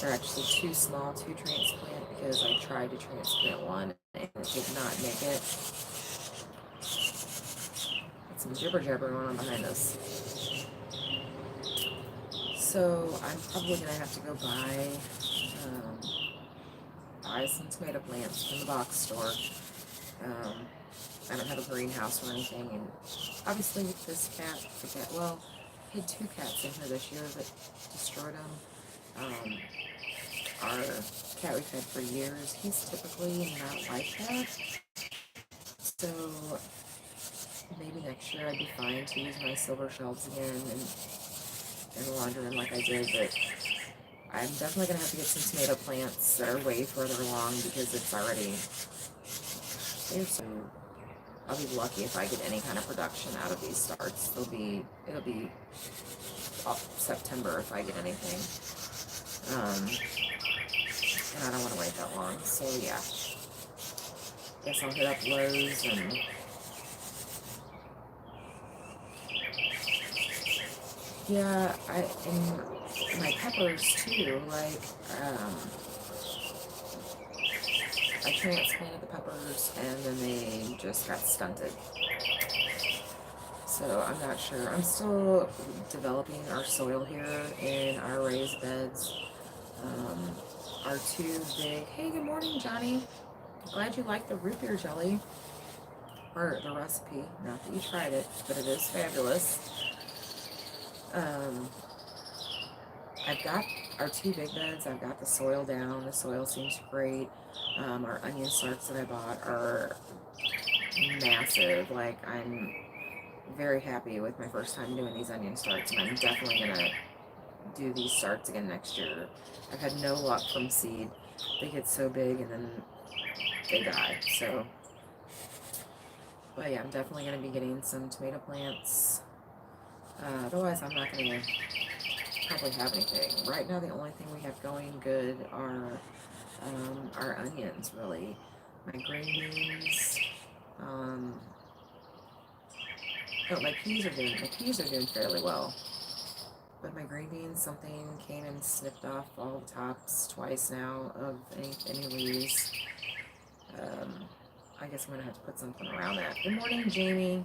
They're actually too small to transplant because I tried to transplant one and it did not make it. Got some jibber jabber going on behind us. So I'm probably gonna have to go um, buy some tomato plants from the box store. Um, I don't have a greenhouse or anything, and obviously with this well, I had 2 cats in here this year that destroyed them. Our cat we've had for years, he's typically not like that. So maybe next year I'd be fine to use my silver shelves again and launder them like I did, but I'm definitely going to have to get some tomato plants that are way further along because it's already, I'll be lucky if I get any kind of production out of these starts. It'll be up September if I get anything. And I don't want to wait that long, so yeah. Guess I'll hit up Lowe's and yeah, and my peppers too, like, I transplanted the peppers and then they just got stunted. So I'm not sure. I'm still developing our soil here in our raised beds. Our 2 big, hey, good morning, Johnny. Glad you like the root beer jelly, or the recipe. Not that you tried it, but it is fabulous. I've got our 2 big beds. I've got the soil down. The soil seems great. Our onion starts that I bought are massive. Like, I'm very happy with my first time doing these onion starts, and I'm definitely gonna do these starts again next year. I've had no luck from seed. They get so big and then they die. So, but yeah, I'm definitely gonna be getting some tomato plants. Otherwise, I'm not gonna probably have anything. Right now, the only thing we have going good are our onions, really. My green beans. Oh, my peas are doing fairly well. But my green beans, something came and snipped off all the tops twice now of any leaves. I guess I'm gonna have to put something around that. Good morning, Jamie.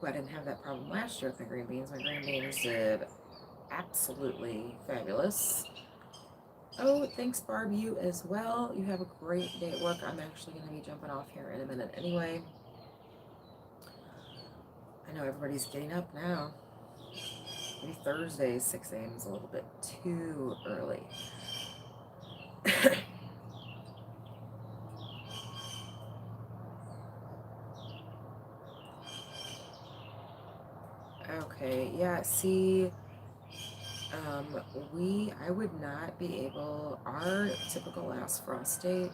Well, I didn't have that problem last year with my green beans. My green beans did absolutely fabulous. Oh, thanks, Barb. You as well. You have a great day at work. I'm actually going to be jumping off here in a minute anyway. I know everybody's getting up now. Maybe Thursday, 6 a.m. is a little bit too early. Okay, yeah, see, I would not be able, our typical last frost date,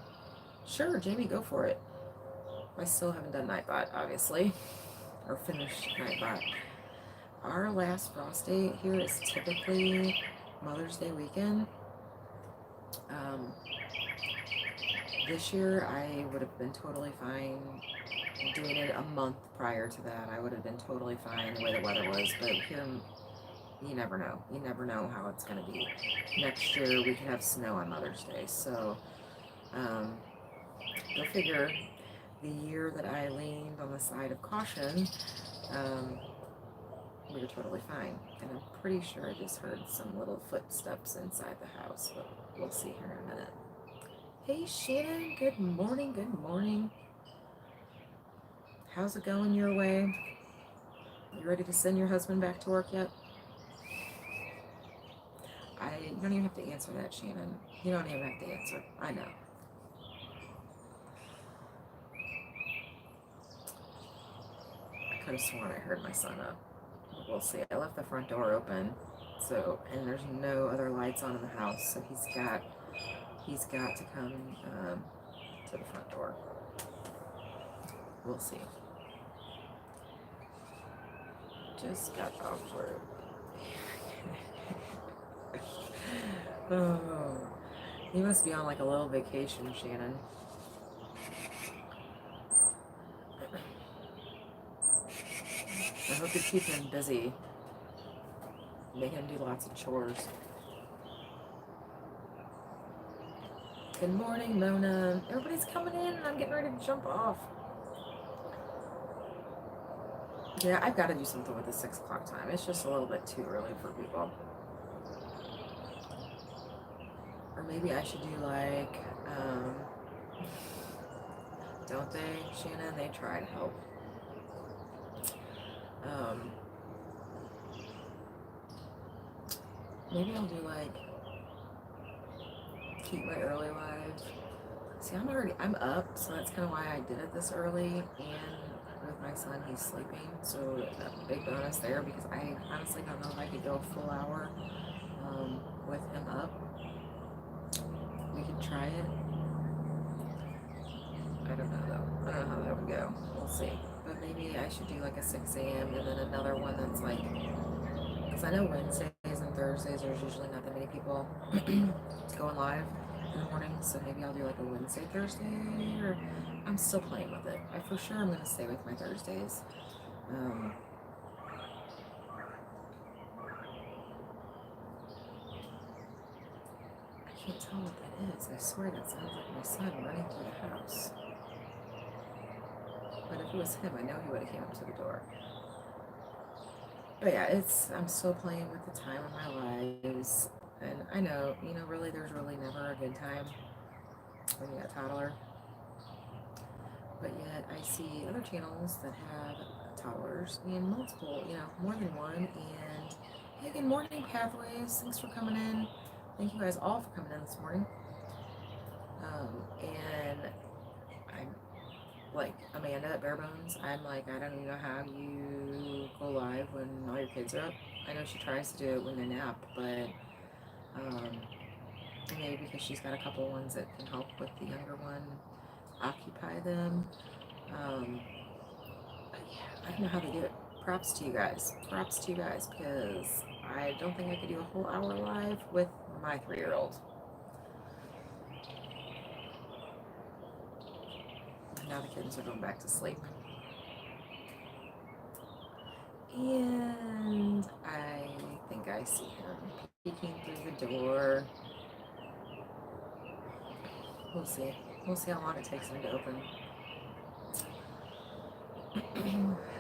sure, Jamie, go for it. I still haven't done Nightbot, obviously, or finished Nightbot. Our last frost date here is typically Mother's Day weekend. This year I would have been totally fine doing it a month prior to that. I would have been totally fine the way the weather was, but here you never know. You never know how it's going to be. Next year we could have snow on Mother's Day, so go figure. The year that I leaned on the side of caution, we were totally fine. And I'm pretty sure I just heard some little footsteps inside the house, but we'll see here in a minute. Hey Shannon, good morning, good morning. How's it going your way? You ready to send your husband back to work yet? I You don't even have to answer that, Shannon. You don't even have to answer. I know. I could have sworn I heard my son up. We'll see. I left the front door open, so, and there's no other lights on in the house, so he's got to come to the front door. We'll see. Just got off work. Oh, you must be on like a little vacation, Shannon. I hope you keep him busy. Make him do lots of chores. Good morning, Mona. Everybody's coming in and I'm getting ready to jump off. Yeah, I've got to do something with the 6 o'clock time. It's just a little bit too early for people. Or maybe I should do like, don't they, Shannon? They try to help. Maybe I'll do like, keep my early live. See, I'm up, so that's kind of why I did it this early. And with my son, he's sleeping, so that's a big bonus there because I honestly don't know if I could go a full hour with him up. We could try it. I don't know though. I don't know how that would go. We'll see. But maybe I should do like a 6 a.m. and then another one that's like, because I know Wednesdays and Thursdays there's usually not that many people going live in the morning, so maybe I'll do like a Wednesday, Thursday, or I'm still playing with it. I for sure I'm going to stay with my Thursdays. I can't tell what that is. I swear that sounds like my son running through the house. But if it was him, I know he would have came up to the door. But yeah, I'm still playing with the time of my lives. And I know, really there's really never a good time when you got a toddler. But yet I see other channels that have toddlers and multiple, more than one. And hey, good morning, Pathways. Thanks for coming in. Thank you guys all for coming in this morning. And I'm like Amanda at Bare Bones. I'm like, I don't even know how you go live when all your kids are up. I know she tries to do it when they nap, but maybe because she's got a couple ones that can help with the younger one, occupy them. But yeah, I don't know how to do it. Props to you guys. Props to you guys, because I don't think I could do a whole hour live with my 3-year-old. Now the kids are going back to sleep. And I think I see him peeking through the door. We'll see. We'll see how long it takes him to open.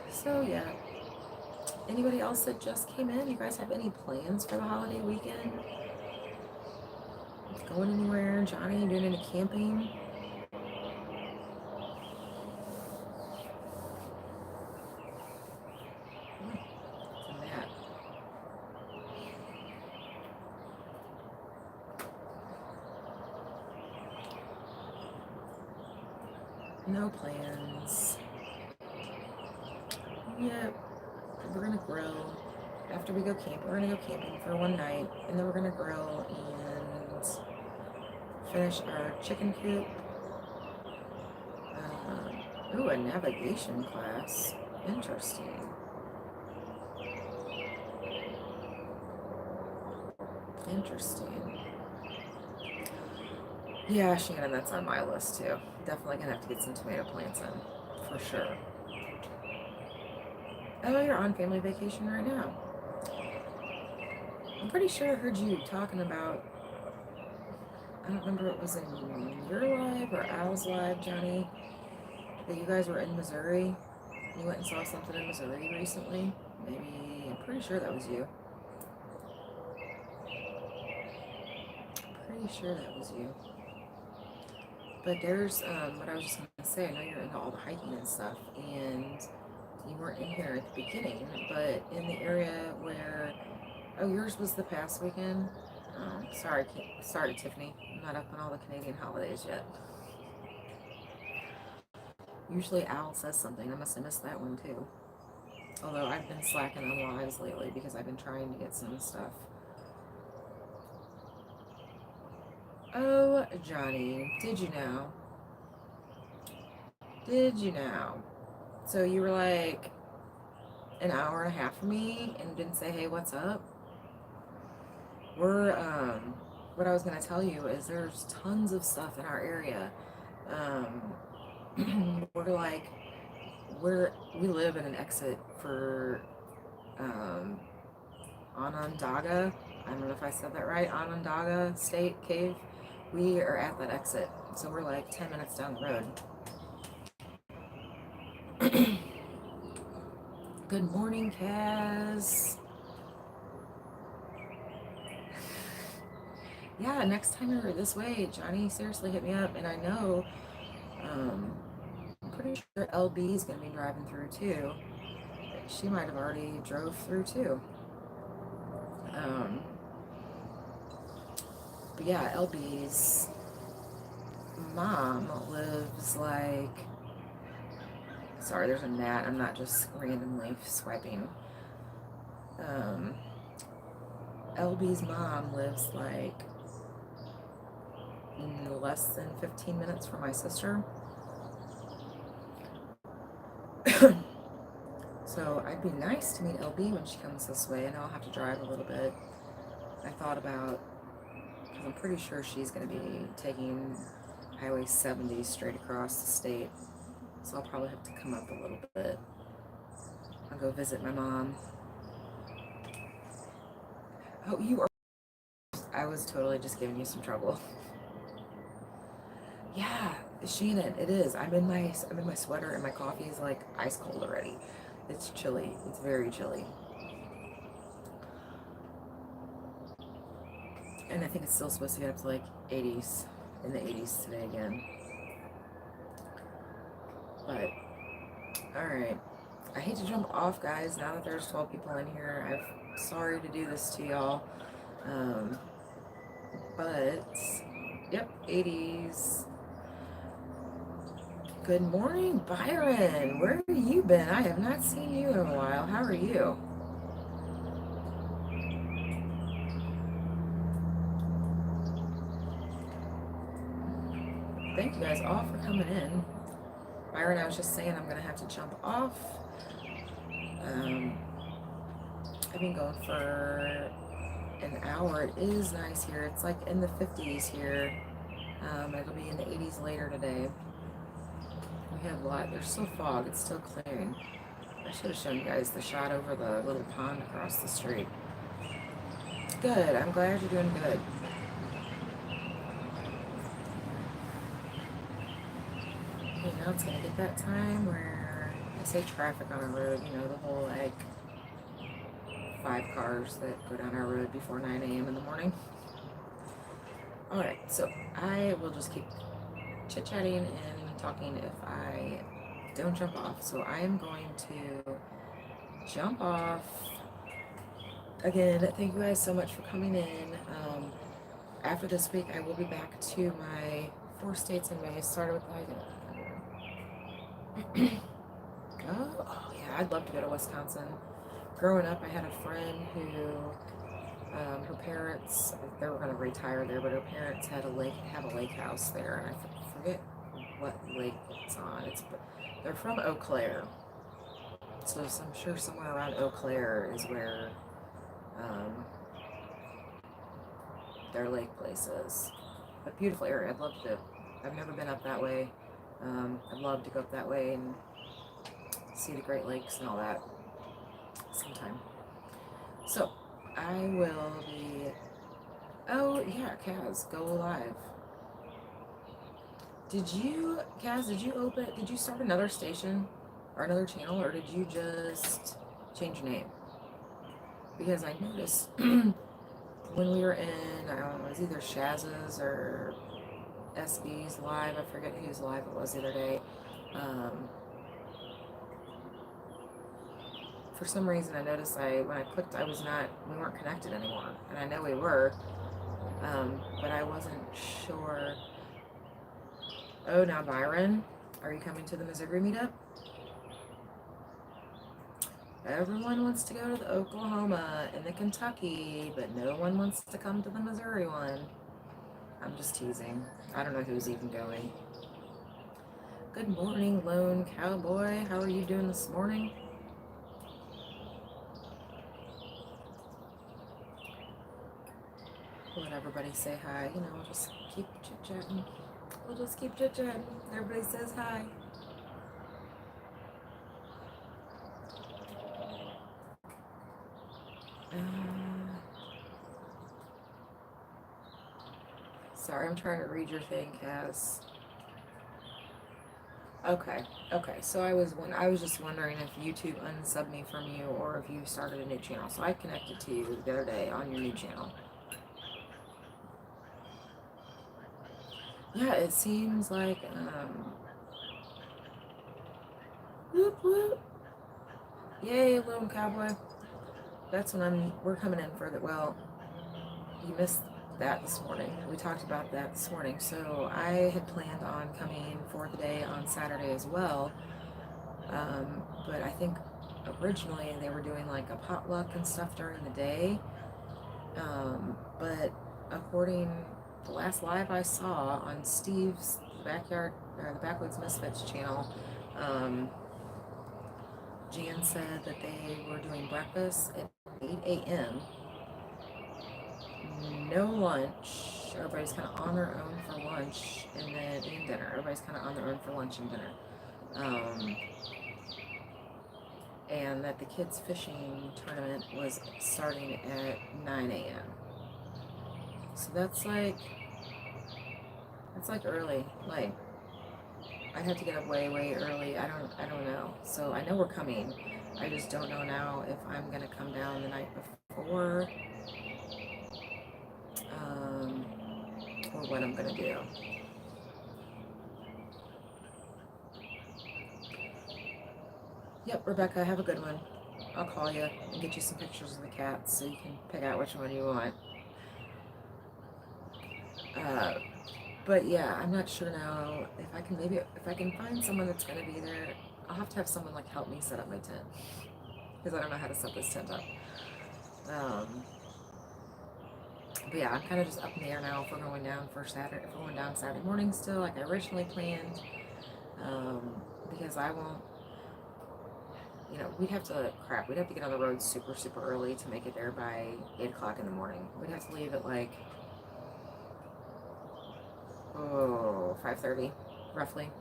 So yeah. Anybody else that just came in? You guys have any plans for the holiday weekend? Going anywhere? Johnny, doing any camping? No plans. Yep. We're gonna grill. After we go camping, we're gonna go camping for one night, and then we're gonna grill and finish our chicken coop. Ooh, a navigation class. Interesting. Interesting. Yeah, Shannon, that's on my list too. Definitely gonna have to get some tomato plants in, for sure. Oh, you're on family vacation right now. I'm pretty sure I heard you talking about, I don't remember if it was in your live or Al's live, Johnny, that you guys were in Missouri. You went and saw something in Missouri recently. Maybe, I'm pretty sure that was you. Pretty sure that was you. But there's, what I was just going to say, I know you're into all the hiking and stuff, and you weren't in here at the beginning, but in the area where, oh, yours was the past weekend? Oh, sorry, Tiffany. I'm not up on all the Canadian holidays yet. Usually Al says something. I must have missed that one too. Although I've been slacking on lives lately because I've been trying to get some stuff. Oh, Johnny, did you know? Did you know? So you were like an hour and a half from me and didn't say, hey, what's up? We're, what I was going to tell you is there's tons of stuff in our area. We're like, we live in an exit for, Onondaga. I don't know if I said that right. Onondaga State Cave. We are at that exit. So we're like 10 minutes down the road. Good morning, Kaz. Yeah, next time you're this way, Johnny, seriously hit me up. And I know, I'm pretty sure LB is going to be driving through too. She might have already drove through too. But yeah, LB's mom lives like, sorry, there's a gnat. I'm not just randomly swiping. LB's mom lives like less than 15 minutes from my sister. So I'd be nice to meet LB when she comes this way, and I'll have to drive a little bit. I thought about, because I'm pretty sure she's going to be taking Highway 70 straight across the state. So I'll probably have to come up a little bit. I'll go visit my mom. Oh, you are. I was totally just giving you some trouble. Yeah, Shannon, it is. I'm in my sweater and my coffee is like ice cold already. It's chilly. It's very chilly. And I think it's still supposed to get up to like 80s, in the 80s today again. But, alright. I hate to jump off, guys, now that there's 12 people in here. I'm sorry to do this to y'all. But, yep, 80s. Good morning, Byron. Where have you been? I have not seen you in a while. How are you? Thank you guys all for coming in. Byron, I was just saying I'm going to have to jump off. I've been going for an hour. It is nice here. It's like in the 50s here. It'll be in the 80s later today. We have a lot. There's still fog. It's still clearing. I should have shown you guys the shot over the little pond across the street. Good. I'm glad you're doing good. Okay, now it's going to get that time where I say traffic on a road, you know, the whole like 5 cars that go down our road before 9 a.m. in the morning. Alright, so I will just keep chit-chatting and talking if I don't jump off. So I am going to jump off. Again, thank you guys so much for coming in. After this week, I will be back to my 4 states in May. Started with oh yeah, I'd love to go to Wisconsin. Growing up, I had a friend who, her parents, they were going to retire there, but her parents have a lake house there, and I forget what lake it's on. They're from Eau Claire, so I'm sure somewhere around Eau Claire is where their lake place is. But beautiful area. I'd love to. I've never been up that way. I'd love to go up that way and see the Great Lakes and all that sometime. So I will be. Oh yeah, Kaz, go live. Did you start another station or another channel, or did you just change your name? Because I noticed when we were in, I don't know, it was either Shaz's or SB's live, I forget whose live it was the other day. For some reason I noticed when I clicked we weren't connected anymore, and I know we were. But I wasn't sure. Oh, now Byron, are you coming to the Missouri meetup? Everyone wants to go to the Oklahoma and the Kentucky, but no one wants to come to the Missouri one. I'm just teasing. I don't know who's even going. Good morning, Lone Cowboy. How are you doing this morning? Let everybody say hi. You know, we'll just keep chit-chatting. We'll just keep chit-chatting. Everybody says hi. Sorry, I'm trying to read your thing, Cass. Okay, so I was just wondering if YouTube unsubbed me from you or if you started a new channel. So I connected to you the other day on your new channel. Yeah, it seems like whoop whoop. Yay, Lone Cowboy. That's when we're coming in for the, well, you missed that this morning. We talked about that this morning. So I had planned on coming for the day on Saturday as well. But I think originally they were doing like a potluck and stuff during the day. But according the last live I saw on Steve's backyard or the Backwoods Misfits channel, Jan said that they were doing breakfast at 8 a.m. No lunch. Everybody's kind of on their own for lunch, and then in dinner. Everybody's kind of on their own for lunch and dinner. And that the kids' fishing tournament was starting at 9 a.m. So that's like early. Like I'd have to get up way, way early. I don't know. So I know we're coming. I just don't know now if I'm gonna come down the night before, or what I'm gonna do. Yep, Rebecca, have a good one. I'll call you and get you some pictures of the cats so you can pick out which one you want. But yeah, I'm not sure now if I can, maybe if I can find someone that's gonna be there. I'll have to have someone like help me set up my tent because I don't know how to set this tent up. But yeah, I'm kind of just up in the air now if we're going down for Saturday, if we're going down Saturday morning still, like I originally planned, because I won't, we'd have to get on the road super, super early to make it there by 8 o'clock in the morning. We'd have to leave at like, 5:30, roughly,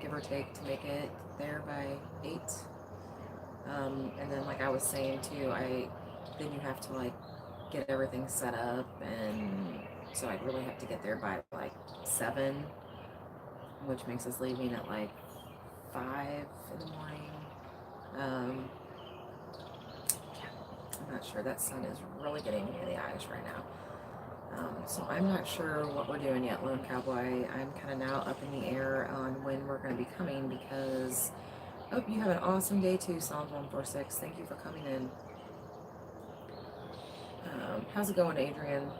give or take, to make it there by 8. And then like I was saying too, then you have to like get everything set up, and so I'd really have to get there by like 7, which makes us leaving at like 5 in the morning. Yeah, I'm not sure. That sun is really getting me in the eyes right now. So I'm not sure what we're doing yet, Lone Cowboy. I'm kind of now up in the air on when we're going to be coming because, oh, you have an awesome day too, Psalms 146. Thank you for coming in. How's it going, Adrian?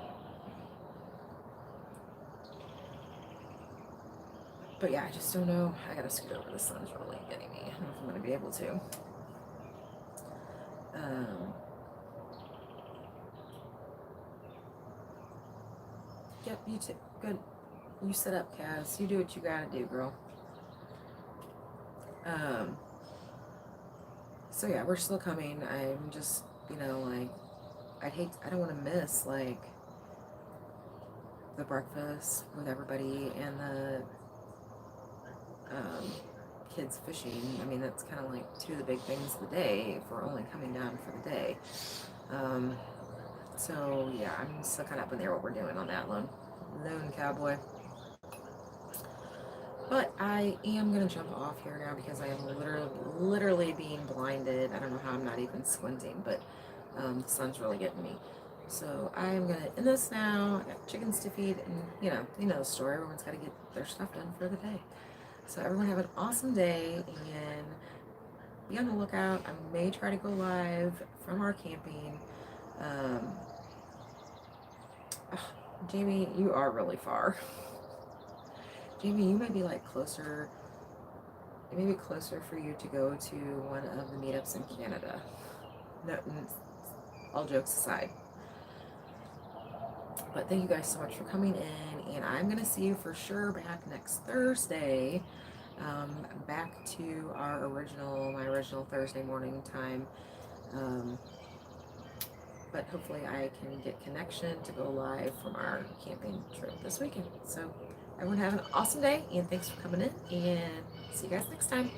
But yeah, I just don't know. I gotta scoot over. The sun's really getting me. I don't know if I'm gonna be able to. Yep, you too. Good. You set up, Kaz. You do what you gotta do, girl. So yeah, we're still coming. I'm just, like, I don't want to miss, like, the breakfast with everybody and the kids fishing. I mean, that's kind of like 2 of the big things of the day if we're only coming down for the day. So yeah, I'm still kind of up in there what we're doing on that Lone Cowboy. But I am gonna jump off here now because I am literally being blinded. I don't know how I'm not even squinting, but the sun's really getting me. So I'm gonna end this now. I got chickens to feed, and you know the story. Everyone's got to get their stuff done for the day. So everyone have an awesome day, and be on the lookout. I may try to go live from our camping. Ugh, Jamie, you are really far. Jamie, you may be like closer. It may be closer for you to go to one of the meetups in Canada. No, all jokes aside. But thank you guys so much for coming in, and I'm gonna see you for sure back next Thursday. Back to my original Thursday morning time. But hopefully I can get connection to go live from our camping trip this weekend. So everyone have an awesome day, and thanks for coming in, and see you guys next time.